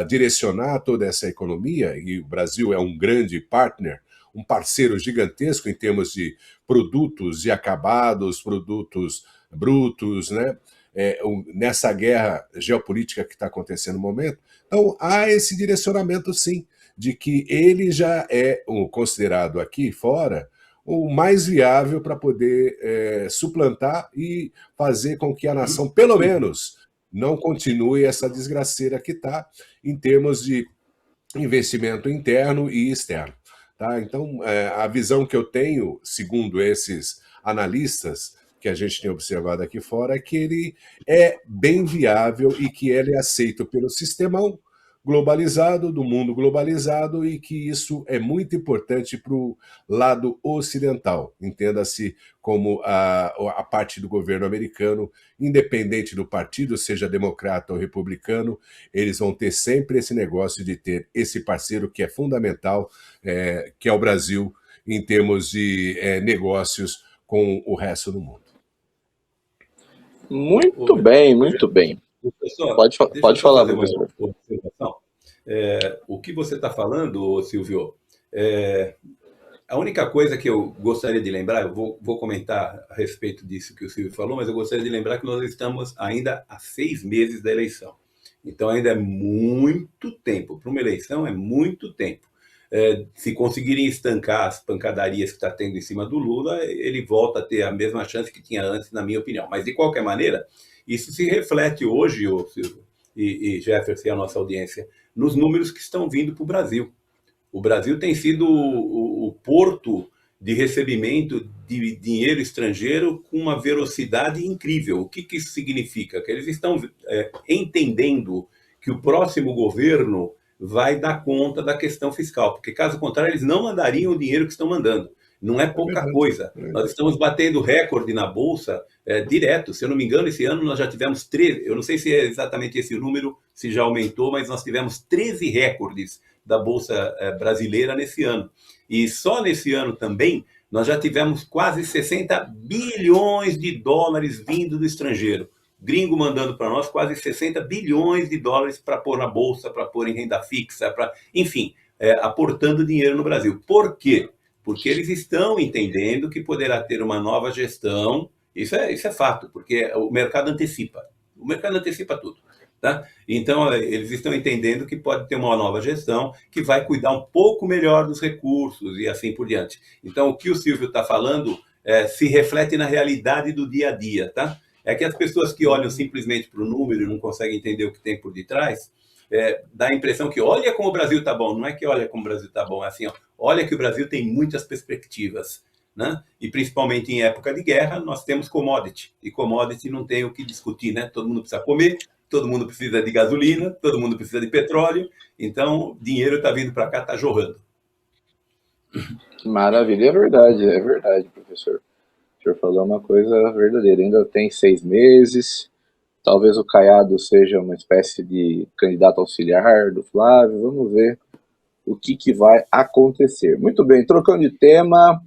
direcionar toda essa economia, e o Brasil é um grande partner, um parceiro gigantesco em termos de produtos de acabados, produtos brutos, né? Nessa guerra geopolítica que está acontecendo no momento. Então, há esse direcionamento, sim, de que ele já é considerado aqui fora o mais viável para poder suplantar e fazer com que a nação, pelo menos, não continue essa desgraceira que está em termos de investimento interno e externo. Tá? Então, a visão que eu tenho, segundo esses analistas que a gente tem observado aqui fora, é que ele é bem viável e que ele é aceito pelo sistemão globalizado, do mundo globalizado, e que isso é muito importante para o lado ocidental. Entenda-se como a parte do governo americano, independente do partido, seja democrata ou republicano, eles vão ter sempre esse negócio de ter esse parceiro que é fundamental, que é o Brasil, em termos de negócios com o resto do mundo. Muito bem, muito bem. Professor, pode falar, professor. Uma observação. O que você está falando, Silvio, a única coisa que eu gostaria de lembrar, eu vou comentar a respeito disso que o Silvio falou, mas eu gostaria de lembrar que nós estamos ainda há 6 meses da eleição. Então ainda é muito tempo. Para uma eleição é muito tempo. Se conseguirem estancar as pancadarias que está tendo em cima do Lula, ele volta a ter a mesma chance que tinha antes, na minha opinião. Mas, de qualquer maneira, isso se reflete hoje, Silvio e Jefferson e a nossa audiência, nos números que estão vindo para o Brasil. O Brasil tem sido o porto de recebimento de dinheiro estrangeiro com uma velocidade incrível. O que isso significa? Que eles estão entendendo que o próximo governo vai dar conta da questão fiscal, porque caso contrário eles não mandariam o dinheiro que estão mandando. Não é pouca coisa. Nós estamos batendo recorde na Bolsa direto. Se eu não me engano, esse ano nós já tivemos 13, eu não sei se é exatamente esse o número, se já aumentou, mas nós tivemos 13 recordes da Bolsa brasileira nesse ano. E só nesse ano também, nós já tivemos quase 60 bilhões de dólares vindo do estrangeiro. Gringo mandando para nós quase 60 bilhões de dólares para pôr na Bolsa, para pôr em renda fixa, enfim, aportando dinheiro no Brasil. Por quê? Porque eles estão entendendo que poderá ter uma nova gestão, isso é fato, porque o mercado antecipa tudo. Tá? Então, eles estão entendendo que pode ter uma nova gestão que vai cuidar um pouco melhor dos recursos e assim por diante. Então, o que o Silvio está falando se reflete na realidade do dia a dia. Tá? É que as pessoas que olham simplesmente para o número e não conseguem entender o que tem por detrás, dá a impressão que olha como o Brasil está bom. Não é que olha como o Brasil está bom, é assim, ó, olha que o Brasil tem muitas perspectivas. Né? E principalmente em época de guerra, nós temos commodity. E commodity não tem o que discutir, né? Todo mundo precisa comer, todo mundo precisa de gasolina, todo mundo precisa de petróleo, então dinheiro está vindo para cá, está jorrando. Maravilha, é verdade, professor. O senhor falou uma coisa verdadeira, ainda tem 6 meses, talvez o Caiado seja uma espécie de candidato auxiliar do Flávio, vamos ver o que vai acontecer. Muito bem, trocando de tema,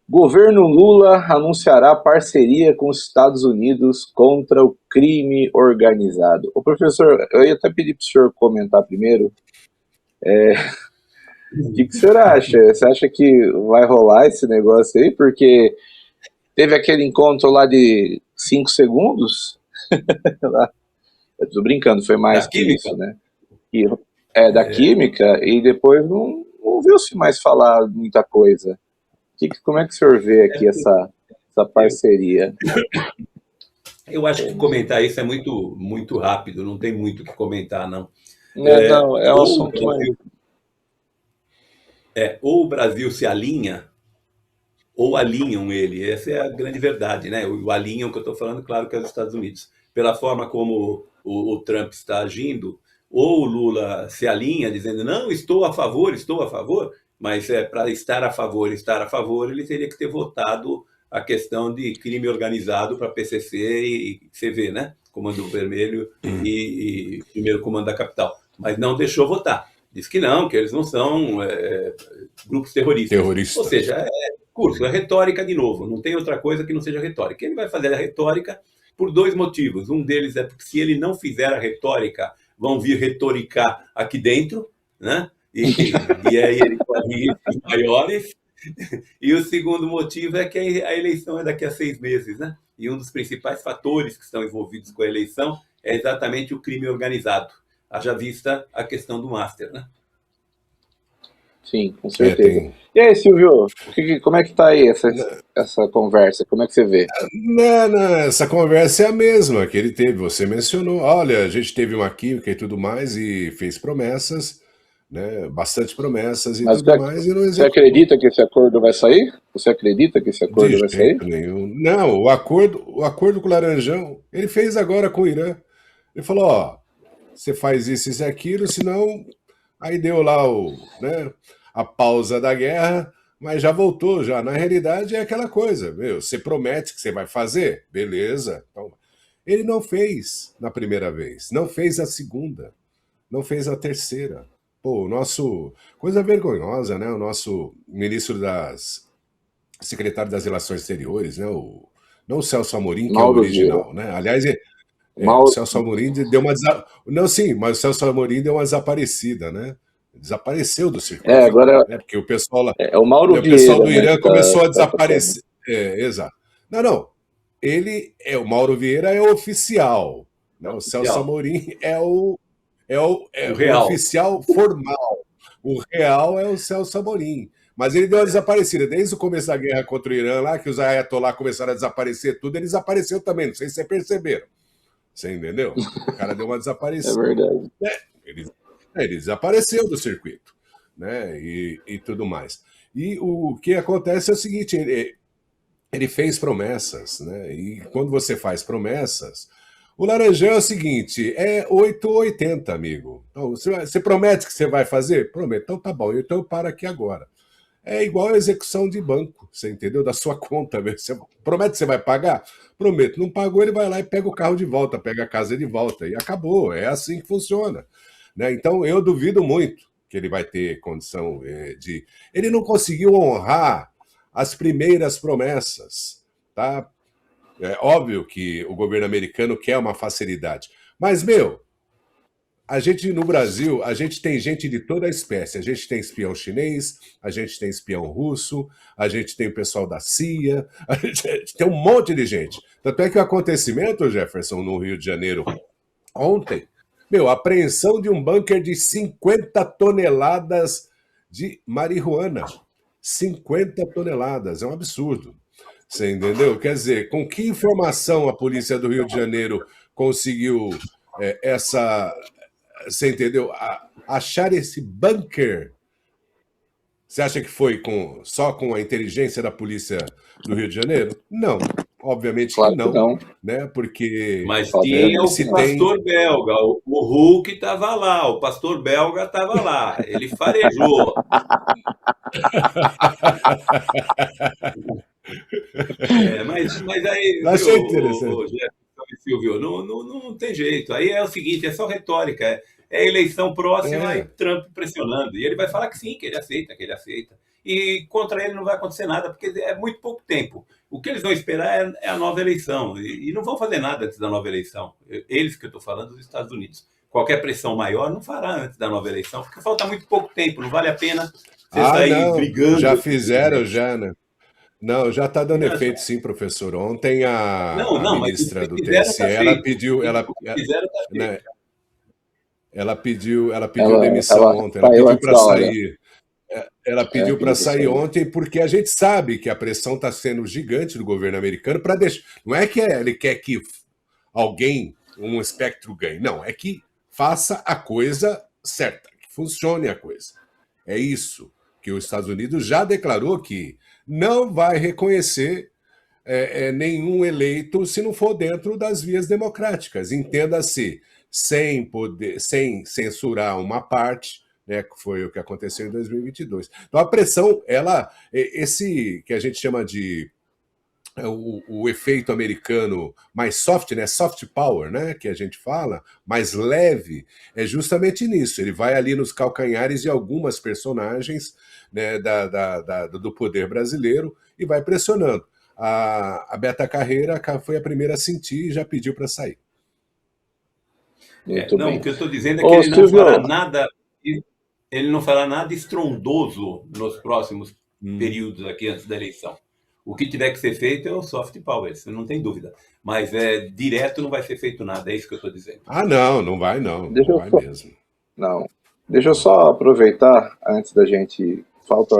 governo Lula anunciará parceria com os Estados Unidos contra o crime organizado. Ô, professor, eu ia até pedir para o senhor comentar primeiro. O que o senhor acha? Você acha que vai rolar esse negócio aí? Porque teve aquele encontro lá de 5 segundos. Eu tô brincando, foi mais que isso, né? Da química, e depois não ouviu-se mais falar muita coisa. Como é que o senhor vê aqui essa parceria? Eu acho que comentar isso é muito, muito rápido, não tem muito o que comentar, não. Não, é um assunto ou o Brasil se alinha, ou alinham ele. Essa é a grande verdade, né? O alinham que eu estou falando, claro que é os Estados Unidos. Pela forma como o Trump está agindo, ou o Lula se alinha dizendo, não, estou a favor, mas para estar a favor, ele teria que ter votado a questão de crime organizado para PCC e CV, né? Comando Vermelho e primeiro comando da capital. Mas não deixou votar. Diz que não, que eles não são grupos terroristas. Ou seja, é retórica de novo. Não tem outra coisa que não seja retórica. Ele vai fazer a retórica por 2 motivos. Um deles é porque se ele não fizer a retórica, vão vir retoricar aqui dentro, né? E aí ele corre riscos maiores. E o segundo motivo é que a eleição é daqui a 6 meses, né? E um dos principais fatores que estão envolvidos com a eleição é exatamente o crime organizado. Haja vista a questão do Master, né? Sim, com certeza. E aí, Silvio, como é que está aí essa conversa? Como é que você vê? Não, essa conversa é a mesma que ele teve. Você mencionou, olha, a gente teve uma química e tudo mais e fez promessas, né? Bastante promessas e tudo mais. E não você acredita que esse acordo vai sair? Você acredita que esse acordo vai sair? Nenhum. Não, o acordo com o Laranjão, ele fez agora com o Irã. Ele falou, ó, você faz isso e aquilo, senão... Aí deu lá a pausa da guerra, mas já voltou, já. Na realidade é aquela coisa, você promete que você vai fazer? Beleza. Então, ele não fez na primeira vez, não fez a segunda, não fez a terceira. Pô, coisa vergonhosa, né? O nosso secretário das Relações Exteriores, né? Não o Celso Amorim, que Mauro é o original, Vieira. né? Aliás, o Celso Amorim deu uma Não, sim, mas o Celso Amorim deu uma desaparecida, né? Desapareceu do circuito. Agora né? Porque o pessoal lá. o Mauro Vieira, o pessoal do Irã né, começou a desaparecer. Exato. Não. O Mauro Vieira é o oficial. Né? O Celso Amorim é o oficial formal. O real é o Celso Amorim. Mas ele deu uma desaparecida. Desde o começo da guerra contra o Irã, lá, que os ayatollah começaram a desaparecer tudo, ele desapareceu também. Não sei se vocês perceberam. Você entendeu? O cara deu uma desaparecida. É verdade. Ele desapareceu do circuito, né? E tudo mais. E o que acontece é o seguinte, ele fez promessas, né? E quando você faz promessas, o Laranjão é o seguinte, é 8 ou 80, amigo. Então, você promete que você vai fazer? Prometo. Então tá bom, então eu paro aqui agora. É igual a execução de banco, você entendeu? Da sua conta. Você promete que você vai pagar? Prometo. Não pagou, ele vai lá e pega o carro de volta, pega a casa de volta. E acabou. É assim que funciona. Né? Então, eu duvido muito que ele vai ter condição de... Ele não conseguiu honrar as primeiras promessas. Tá? É óbvio que o governo americano quer uma facilidade. Mas, meu, a gente no Brasil, a gente tem gente de toda a espécie. A gente tem espião chinês, a gente tem espião russo, a gente tem o pessoal da CIA, a gente tem um monte de gente. Tanto é que o acontecimento, Jefferson, no Rio de Janeiro, ontem, meu, a apreensão de um bunker de 50 toneladas de marihuana. 50 toneladas, é um absurdo. Você entendeu? Quer dizer, com que informação a polícia do Rio de Janeiro conseguiu essa... Você entendeu? Achar esse bunker. Você acha que foi só com a inteligência da polícia do Rio de Janeiro? Não, obviamente Claro que que não, não. né? Porque Mas tinha Obviamente o que não. pastor belga, o Hulk estava lá, o pastor belga estava lá, ele farejou. Mas aí, viu, achei interessante. Jefferson e Silvio, não tem jeito. Aí é o seguinte, é só retórica. É eleição próxima e É. Trump pressionando. E ele vai falar que sim, que ele aceita, que ele aceita. E contra ele não vai acontecer nada, porque é muito pouco tempo. O que eles vão esperar é a nova eleição. E não vão fazer nada antes da nova eleição. Eles que eu estou falando, dos Estados Unidos. Qualquer pressão maior não fará antes da nova eleição, porque falta muito pouco tempo. Não vale a pena você sair Não, brigando. já fizeram, já, né? Não, já está dando Não, efeito, sim, professor. Ontem a não, mas o ministra que do fizeram TSE, está ela feito. pediu, O que fizeram está feito. né, ela pediu demissão Ela ontem, ela saiu pediu antes para da hora. sair. Ela É, pediu para pediu pra sair sair. ontem porque a gente sabe que a pressão está sendo gigante do governo americano para deixar. Não é que ele quer que alguém, um espectro, ganhe. Não, é que faça a coisa certa, que funcione a coisa. É isso que os Estados Unidos já declarou que não vai reconhecer nenhum eleito se não for dentro das vias democráticas. Entenda-se, sem censurar uma parte, né, que foi o que aconteceu em 2022. Então a pressão, esse que a gente chama de o efeito americano mais soft, né, soft power, né, que a gente fala, mais leve, é justamente nisso. Ele vai ali nos calcanhares de algumas personagens, né, do poder brasileiro e vai pressionando. A Beta Carreira foi a primeira a sentir e já pediu para sair. Muito Não, bem. o que eu estou dizendo é que Ô, Silvio, ele não fará nada estrondoso nos próximos Hum. períodos aqui antes da eleição. O que tiver que ser feito é o soft power, isso não tem dúvida. Mas direto não vai ser feito nada, é isso que eu estou dizendo. Não, não vai não, deixa não eu vai só, mesmo. não, deixa eu só aproveitar antes da gente, falta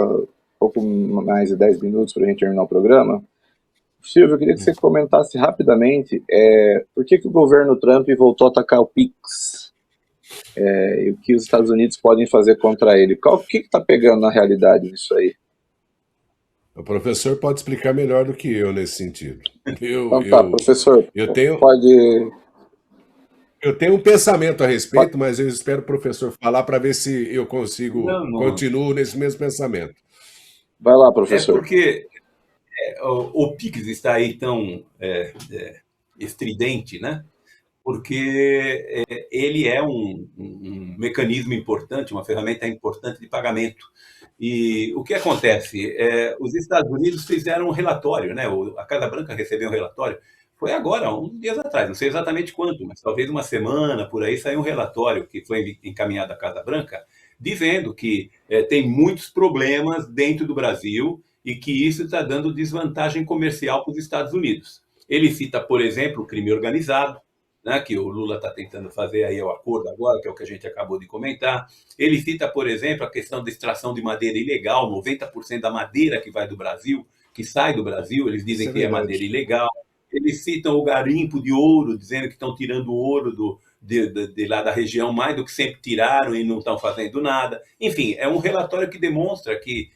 pouco mais de 10 minutos para a gente terminar o programa. Silvio, eu queria que você comentasse rapidamente por que o governo Trump voltou a atacar o PIX e o que os Estados Unidos podem fazer contra ele. O que está pegando na realidade nisso aí? O professor pode explicar melhor do que eu nesse sentido. Então tá, professor, eu tenho um pensamento a respeito, mas eu espero o professor falar para ver se eu continuo nesse mesmo pensamento. Vai lá, professor. É porque o PIX está aí tão estridente, né? Porque ele é um mecanismo importante, uma ferramenta importante de pagamento. E o que acontece? Os Estados Unidos fizeram um relatório, né? A Casa Branca recebeu um relatório, foi agora, uns dias atrás, não sei exatamente quanto, mas talvez uma semana, por aí, saiu um relatório que foi encaminhado à Casa Branca, dizendo que tem muitos problemas dentro do Brasil e que isso está dando desvantagem comercial para os Estados Unidos. Ele cita, por exemplo, o crime organizado, né, que o Lula está tentando fazer aí o acordo agora, que é o que a gente acabou de comentar. Ele cita, por exemplo, a questão da extração de madeira ilegal, 90% da madeira que vai do Brasil, que sai do Brasil, eles dizem que é madeira ilegal. Eles citam o garimpo de ouro, dizendo que estão tirando ouro de lá da região mais do que sempre tiraram e não estão fazendo nada. Enfim, é um relatório que demonstra que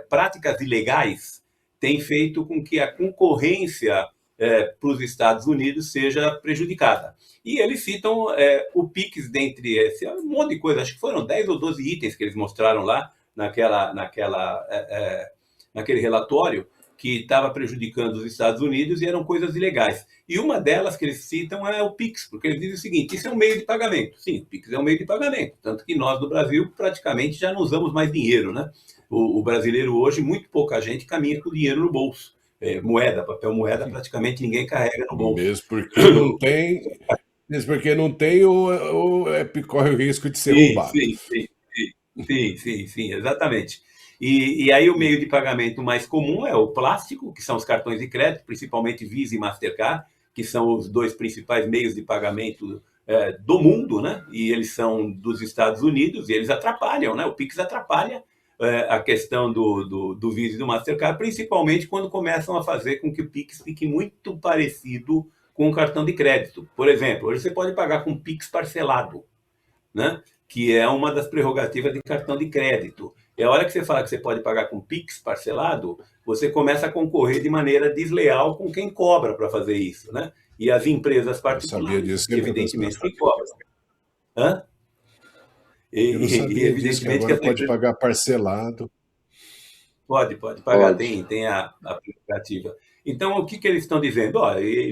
práticas ilegais têm feito com que a concorrência para os Estados Unidos seja prejudicada. E eles citam o PIX dentre esse um monte de coisa, acho que foram 10 ou 12 itens que eles mostraram lá naquele relatório que estava prejudicando os Estados Unidos e eram coisas ilegais. E uma delas que eles citam é o PIX, porque eles dizem o seguinte: isso é um meio de pagamento. Sim, o PIX é um meio de pagamento, tanto que nós, no Brasil, praticamente já não usamos mais dinheiro, né? O brasileiro hoje, muito pouca gente caminha com dinheiro no bolso. Papel moeda, praticamente ninguém carrega no bolso. Mesmo porque não tem, corre o risco de ser roubado. Sim, exatamente. E aí o meio de pagamento mais comum é o plástico, que são os cartões de crédito, principalmente Visa e Mastercard, que são os dois principais meios de pagamento do mundo, né? E eles são dos Estados Unidos e eles atrapalham, né? O Pix atrapalha a questão do Visa e do Mastercard, principalmente quando começam a fazer com que o Pix fique muito parecido com o cartão de crédito. Por exemplo, hoje você pode pagar com Pix parcelado, né? Que é uma das prerrogativas de cartão de crédito. E a hora que você fala que você pode pagar com Pix parcelado, você começa a concorrer de maneira desleal com quem cobra para fazer isso, né? E as empresas particulares, que evidentemente quem cobra. Hã? Eu não sabia disso, que agora pode pagar parcelado. Pode pagar, tem a prerrogativa. Então, o que eles estão dizendo?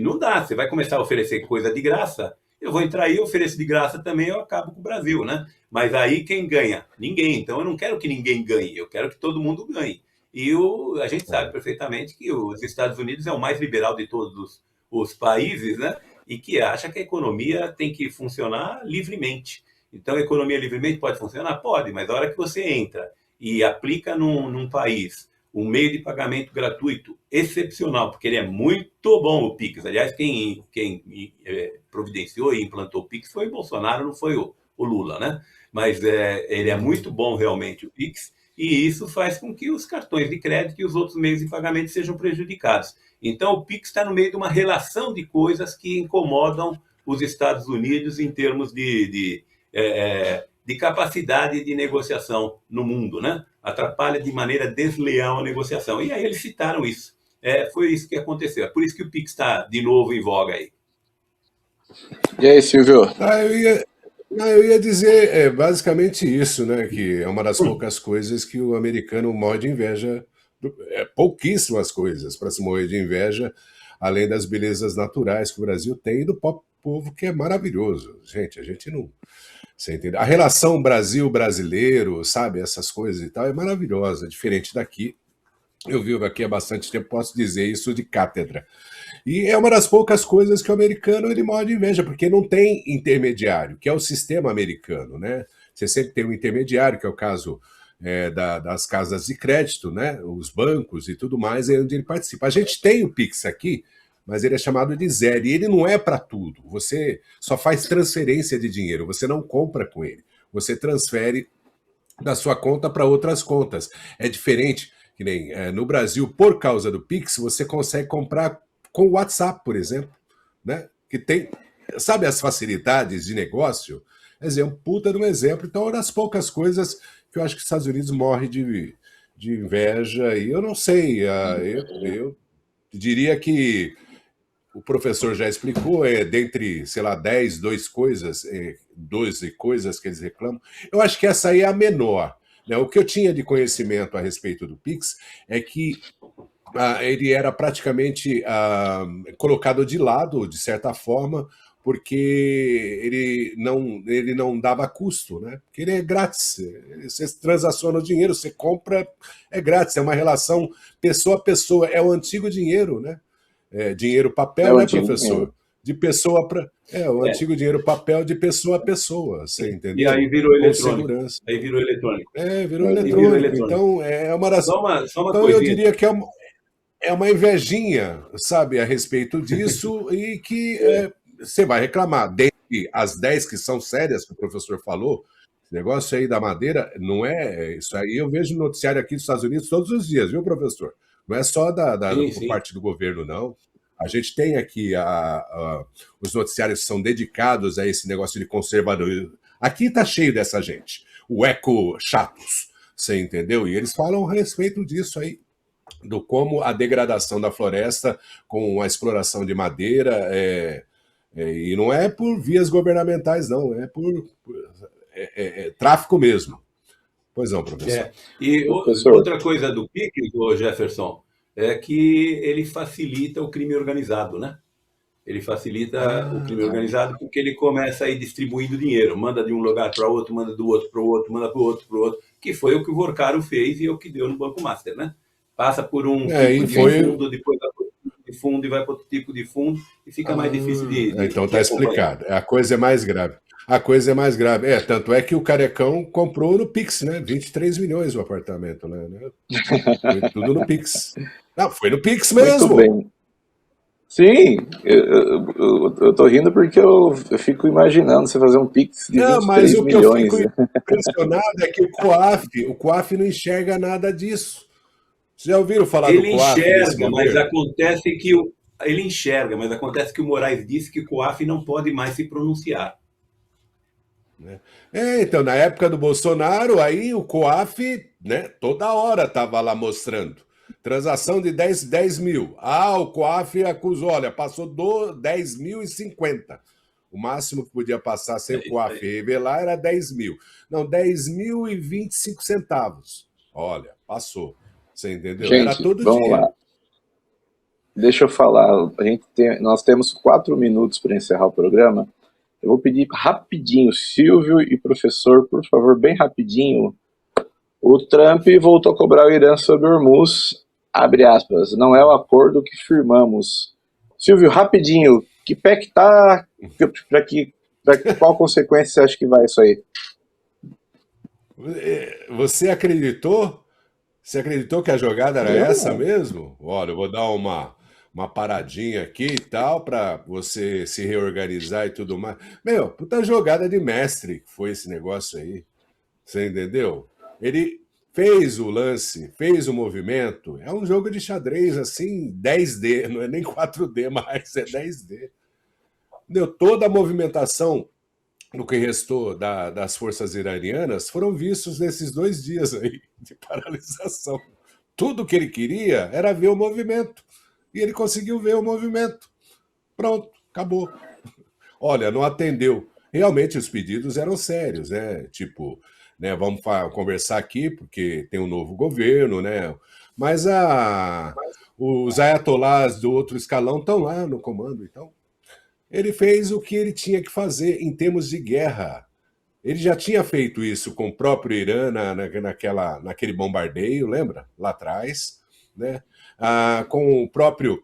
Não dá, você vai começar a oferecer coisa de graça, eu vou entrar aí, eu ofereço de graça também, eu acabo com o Brasil, né? Mas aí quem ganha? Ninguém. Então eu não quero que ninguém ganhe, eu quero que todo mundo ganhe. E a gente sabe perfeitamente que os Estados Unidos é o mais liberal de todos os países, né? E que acha que a economia tem que funcionar livremente. Então a economia livremente pode funcionar? Pode, mas a hora que você entra e aplica num país um meio de pagamento gratuito excepcional, porque ele é muito bom, o Pix. Aliás, quem providenciou e implantou o Pix foi o Bolsonaro, não foi o Lula, né? Mas ele é muito bom realmente, o Pix, e isso faz com que os cartões de crédito e os outros meios de pagamento sejam prejudicados. Então, o Pix está no meio de uma relação de coisas que incomodam os Estados Unidos em termos de capacidade de negociação no mundo, né? Atrapalha de maneira desleal a negociação. E aí eles citaram isso. Foi isso que aconteceu. É por isso que o Pix está de novo em voga aí. E aí, Silvio? Eu ia dizer basicamente isso, né? Que é uma das poucas coisas que o americano morre de inveja. Pouquíssimas coisas para se morrer de inveja, além das belezas naturais que o Brasil tem e do povo que é maravilhoso. Gente, a gente não... Você entende? A relação Brasil-brasileiro, sabe? Essas coisas e tal, é maravilhosa, diferente daqui. Eu vivo aqui há bastante tempo, posso dizer isso de cátedra. E é uma das poucas coisas que o americano ele morre de inveja, porque não tem intermediário, que é o sistema americano, né? Você sempre tem um intermediário, que é o caso das casas de crédito, né? Os bancos e tudo mais, é onde ele participa. A gente tem o Pix aqui, mas ele é chamado de zero, e ele não é para tudo. Você só faz transferência de dinheiro, você não compra com ele. Você transfere da sua conta para outras contas. É diferente, que nem no Brasil, por causa do Pix, você consegue comprar com o WhatsApp, por exemplo, né? Que tem, sabe, as facilidades de negócio? Quer dizer, um puta de um exemplo. Então, é uma das poucas coisas que eu acho que os Estados Unidos morrem de inveja, e eu não sei, eu diria que o professor já explicou, dentre, sei lá, 12 coisas que eles reclamam, eu acho que essa aí é a menor. Né? O que eu tinha de conhecimento a respeito do Pix é que ele era praticamente colocado de lado, de certa forma, porque ele não dava custo, né? Porque ele é grátis. Você transaciona o dinheiro, você compra, é grátis, é uma relação pessoa a pessoa, é o antigo dinheiro, né? Dinheiro papel, né, professor? Dinheiro. De pessoa para. O antigo dinheiro papel de pessoa a pessoa, você entendeu? E aí virou eletrônico. Segurança. Aí virou eletrônico. Virou eletrônico. Então, é uma das. Só uma então, eu diria que é uma invejinha, sabe, a respeito disso, e que você vai reclamar. Dentre as 10 que são sérias, que o professor falou, esse negócio aí da madeira, não é isso aí. Eu vejo no noticiário aqui dos Estados Unidos todos os dias, viu, professor? Não é só por parte do governo, não. A gente tem aqui os noticiários que são dedicados a esse negócio de conservadorismo. Aqui está cheio dessa gente. O eco chatos, Você entendeu? E eles falam a respeito disso aí, do como a degradação da floresta com a exploração de madeira e não é por vias governamentais, não, é por tráfico mesmo. Pois não, professor. E Professor, outra coisa do PIX, ô Jefferson, é que ele facilita o crime organizado, né? Ele facilita o crime organizado porque ele começa a ir distribuindo dinheiro, manda de um lugar para outro, manda do outro para o outro, manda para o outro, que foi o que o Vorcaro fez e é o que deu no Banco Master, né? Passa por um tipo de fundo, depois vai para outro tipo de fundo e vai para outro tipo de fundo e fica mais difícil então de está acompanhar. explicado. A coisa é mais grave. A coisa é mais grave. Tanto é que o Carecão comprou no Pix, né? 23 milhões o apartamento, né? Foi tudo no Pix. Não, foi no Pix muito mesmo. bem. Sim, eu tô rindo porque eu fico imaginando você fazer um Pix de Não, mas 23 o que eu milhões. fico impressionado é que o COAF não enxerga nada disso. Vocês já ouviram falar do Ele COAF desse enxerga, mas governo? acontece que o Moraes disse que o COAF não pode mais se pronunciar. Então, na época do Bolsonaro, aí o COAF, né, toda hora estava lá mostrando. Transação de 10 mil. O COAF acusou, olha, passou 10.050. O máximo que podia passar sem o COAF revelar era 10 mil. Não, 10.025 centavos. Olha, passou. Você entendeu? Gente, Era todo vamos dia. lá. Deixa eu falar. Nós temos 4 minutos para encerrar o programa. Eu vou pedir rapidinho, Silvio e professor, por favor, bem rapidinho. O Trump voltou a cobrar o Irã sobre Hormuz, abre aspas, não é o acordo que firmamos. Silvio, rapidinho, que pé que tá, qual consequência você acha que vai isso aí? Você acreditou? Você acreditou que a jogada era essa mesmo? Olha, eu vou dar uma paradinha aqui e tal, para você se reorganizar e tudo mais. Meu, puta jogada de mestre que foi esse negócio aí. Você entendeu? Ele fez o lance, fez o movimento. É um jogo de xadrez assim, 10D, não é nem 4D mais, é 10D. Deu toda a movimentação no que restou das forças iranianas foram vistos nesses 2 dias aí de paralisação. Tudo que ele queria era ver o movimento. E ele conseguiu ver o movimento. Pronto, acabou. Olha, não atendeu. Realmente os pedidos eram sérios, né? Tipo, né, vamos conversar aqui porque tem um novo governo, né? Mas os ayatolás do outro escalão estão lá no comando, então. Ele fez o que ele tinha que fazer em termos de guerra. Ele já tinha feito isso com o próprio Irã naquele bombardeio, lembra? Lá atrás, né? Com o próprio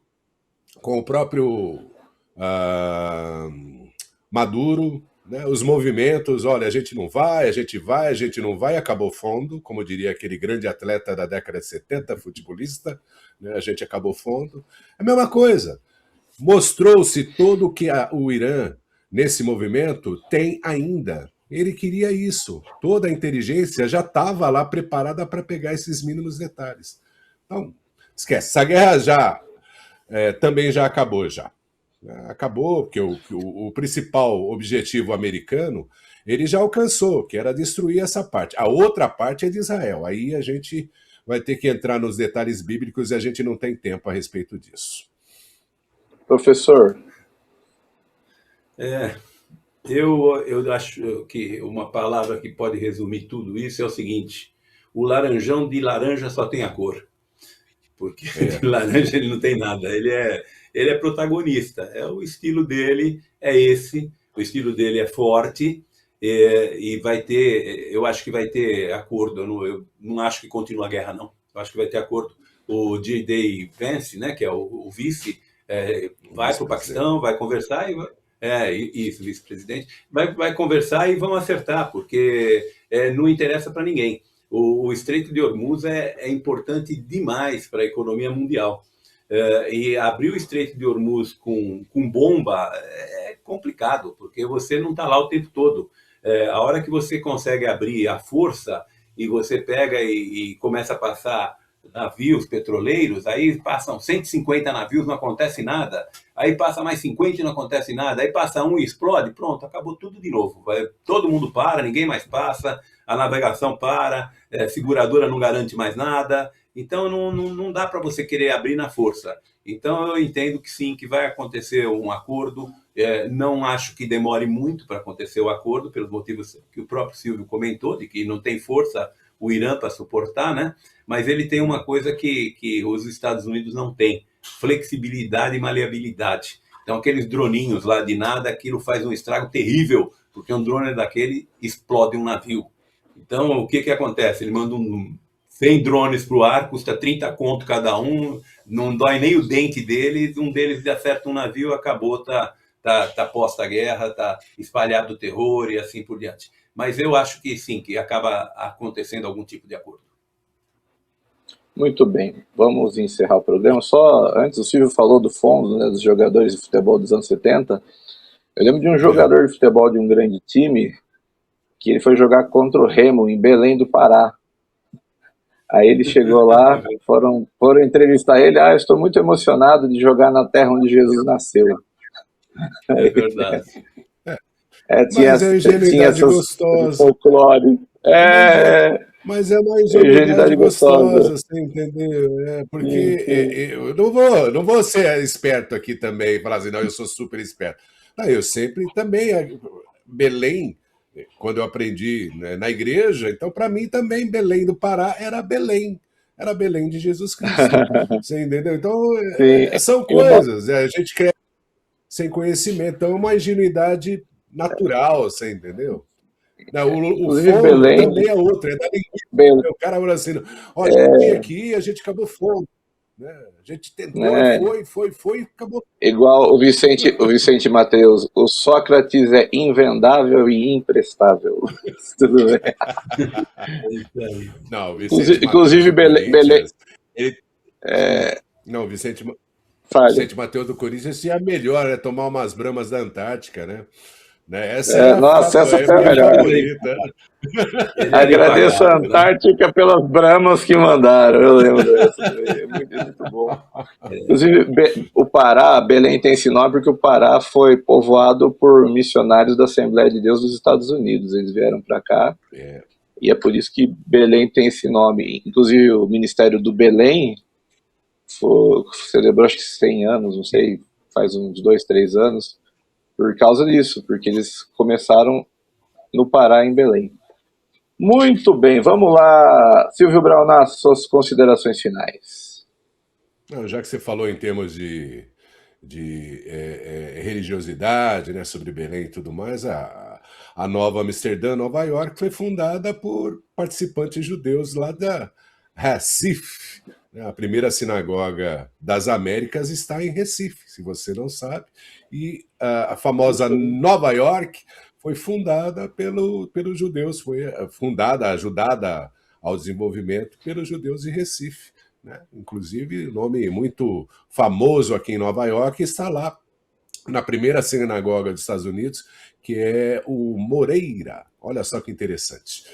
Maduro, né? Os movimentos, olha, a gente não vai, a gente não vai, acabou fundo, como diria aquele grande atleta da década de 70, futebolista, né? A gente acabou fundo. É a mesma coisa. Mostrou-se todo o que o Irã, nesse movimento, tem ainda. Ele queria isso. Toda a inteligência já estava lá preparada para pegar esses mínimos detalhes. Então, esquece. Essa guerra também já acabou. Acabou, porque o principal objetivo americano ele já alcançou, que era destruir essa parte. A outra parte é de Israel. Aí a gente vai ter que entrar nos detalhes bíblicos e a gente não tem tempo a respeito disso. Professor. Eu acho que uma palavra que pode resumir tudo isso é o seguinte: o laranjão de laranja só tem a cor. Porque de laranja ele não tem nada, ele é protagonista, o estilo dele é esse, o estilo dele é forte, e vai ter, eu acho que vai ter acordo, eu não acho que continua a guerra, não, eu acho que vai ter acordo. O J.D. Vance, né, que é o vice, vai para o Paquistão, vai conversar isso, vice-presidente, vai conversar e vão acertar, porque não interessa para ninguém. O Estreito de Hormuz é importante demais para a economia mundial. E abrir o Estreito de Hormuz com bomba é complicado, porque você não está lá o tempo todo. A hora que você consegue abrir a força e você pega e começa a passar navios petroleiros, aí passam 150 navios, não acontece nada, aí passa mais 50 e não acontece nada, aí passa um e explode, pronto, acabou tudo de novo. Todo mundo para, ninguém mais passa, a navegação para, seguradora não garante mais nada. Então, não dá para você querer abrir na força. Então, eu entendo que sim, que vai acontecer um acordo. Não acho que demore muito para acontecer o acordo, pelos motivos que o próprio Silvio comentou, de que não tem força o Irã para suportar, né? Mas ele tem uma coisa que os Estados Unidos não têm: flexibilidade e maleabilidade. Então, aqueles droninhos lá de nada, aquilo faz um estrago terrível, porque um drone daquele explode um navio. Então, o que acontece? Ele manda 100 drones para o ar, custa 30 conto cada um, não dói nem o dente deles, um deles acerta um navio, acabou, tá posta a guerra, tá espalhado o terror e assim por diante. Mas eu acho que sim, que acaba acontecendo algum tipo de acordo. Muito bem, vamos encerrar o programa. Só antes, o Silvio falou do fundo, né, dos jogadores de futebol dos anos 70. Eu lembro de um jogador de futebol de um grande time que ele foi jogar contra o Remo em Belém do Pará. Aí ele chegou lá, foram entrevistar ele. Eu estou muito emocionado de jogar na terra onde Jesus nasceu. É verdade. Mas é ingenuidade gostosa. Folclore. Mas é uma ingenuidade gostosa, você entendeu? Porque eu não vou ser esperto aqui também, falar assim, não, eu sou super esperto. Não, eu sempre também, Belém, quando eu aprendi, né, na igreja, então para mim também Belém do Pará era Belém de Jesus Cristo. Você entendeu? Então são coisas, a gente cresce sem conhecimento, então é uma ingenuidade natural, você entendeu? O fogo Belém também é outro, é da linguiça. O cara falou assim, olha, a gente aqui, a gente acabou fogo. Né? A gente tentou, foi, acabou. Igual o Vicente Mateus, o Sócrates é invendável e imprestável. Tudo bem. Não, Vicente inclusive Belém. Não, Vicente Mateus do Corinthians é melhor, tomar umas bramas da Antártica, né? Nossa, essa foi a melhor. Agradeço a Antártica pelas bramas que mandaram. Eu lembro dessa. É muito bom. Inclusive, o Pará, Belém tem esse nome porque o Pará foi povoado por missionários da Assembleia de Deus dos Estados Unidos. Eles vieram para cá. E é por isso que Belém tem esse nome. Inclusive, o Ministério do Belém celebrou acho que 100 anos, não sei, faz uns 2, 3 anos. Por causa disso, porque eles começaram no Pará, em Belém. Muito bem, vamos lá. Silvio Braunas, suas considerações finais. Já que você falou em termos de religiosidade, né, sobre Belém e tudo mais, a Nova Amsterdã, Nova York, foi fundada por participantes judeus lá da Recife. A primeira sinagoga das Américas está em Recife, se você não sabe. E a famosa Nova York foi fundada pelos judeus, foi fundada, ajudada ao desenvolvimento pelos judeus de Recife. Né? Inclusive, nome muito famoso aqui em Nova York está lá na primeira sinagoga dos Estados Unidos, que é o Moreira. Olha só que interessante.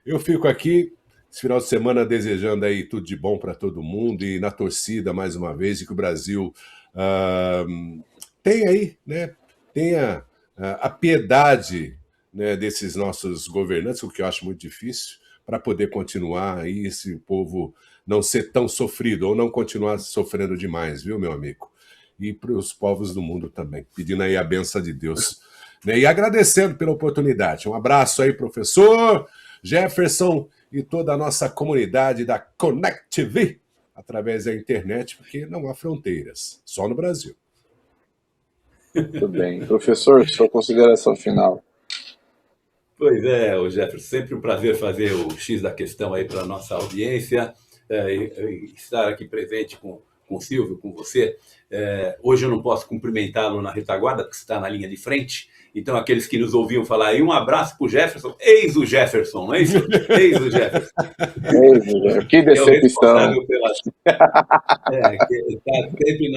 Eu fico aqui esse final de semana desejando aí tudo de bom para todo mundo e na torcida mais uma vez, e que o Brasil tenha a piedade, né, desses nossos governantes, o que eu acho muito difícil, para poder continuar aí esse povo não ser tão sofrido ou não continuar sofrendo demais, viu, meu amigo? E para os povos do mundo também, pedindo aí a bênção de Deus. Né? E agradecendo pela oportunidade. Um abraço aí, professor Jefferson, e toda a nossa comunidade da Connect TV, através da internet, porque não há fronteiras, só no Brasil. Muito bem. Professor, sua consideração final. Pois é, Jefferson, sempre um prazer fazer o X da questão aí para a nossa audiência, estar aqui presente com o Silvio, com você. Hoje eu não posso cumprimentá-lo na retaguarda, porque você está na linha de frente. Então, aqueles que nos ouviam falar aí, um abraço para o Jefferson. Eis o Jefferson, não é isso? Eis o Jefferson. Que decepção. Que está sempre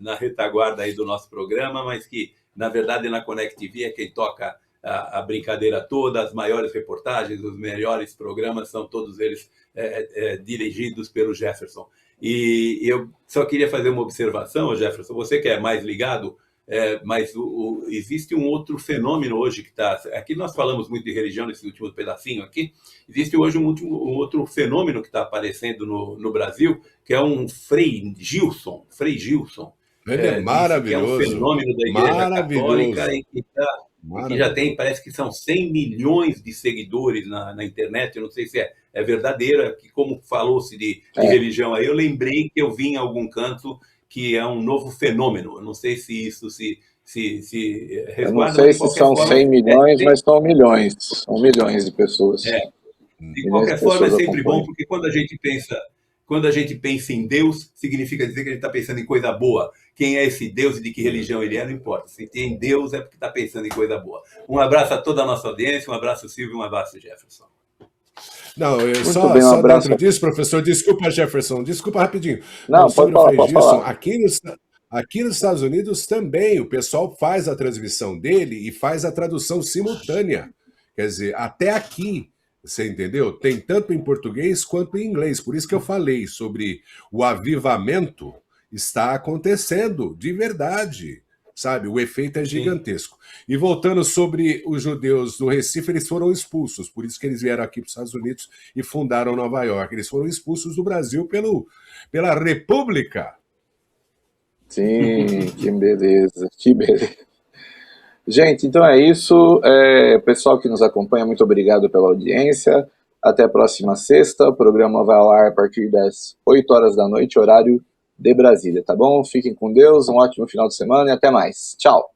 na retaguarda aí do nosso programa, mas que, na verdade, na Connect TV é quem toca a brincadeira toda, as maiores reportagens, os melhores programas, são todos eles dirigidos pelo Jefferson. E eu só queria fazer uma observação, Jefferson, você que é mais ligado Mas existe um outro fenômeno hoje que está... Aqui nós falamos muito de religião nesse último pedacinho aqui. Existe hoje um outro fenômeno que está aparecendo no Brasil, que é um Frei Gilson. Ele é Que é um maravilhoso. fenômeno da Igreja Católica e que já tem, parece que são 100 milhões de seguidores na internet. Eu não sei se é verdadeiro, que como falou-se de religião aí, eu lembrei que eu vi em algum canto que é um novo fenômeno. Eu não sei se isso se resguarda. Eu não sei se são 100 milhões, mas são milhões. São milhões de pessoas. De qualquer forma, é sempre bom, porque quando a gente pensa em Deus, significa dizer que a gente está pensando em coisa boa. Quem é esse Deus e de que religião ele é, não importa. Se tem Deus, é porque está pensando em coisa boa. Um abraço a toda a nossa audiência, um abraço, Silvio, um abraço, Jefferson. Não, só dentro disso, professor, desculpa, Jefferson, desculpa rapidinho. Não, pode falar, pode falar. Aqui nos Estados Unidos também o pessoal faz a transmissão dele e faz a tradução simultânea. Quer dizer, até aqui, você entendeu? Tem tanto em português quanto em inglês. Por isso que eu falei sobre o avivamento está acontecendo de verdade. Sabe, o efeito é gigantesco. E voltando sobre os judeus do Recife, eles foram expulsos, por isso que eles vieram aqui para os Estados Unidos e fundaram Nova York. Eles foram expulsos do Brasil pela República. Sim, que beleza, que beleza. Gente, então é isso. Pessoal que nos acompanha, muito obrigado pela audiência. Até a próxima sexta. O programa vai ao ar a partir das 8 horas da noite, horário de Brasília, tá bom? Fiquem com Deus, um ótimo final de semana e até mais. Tchau!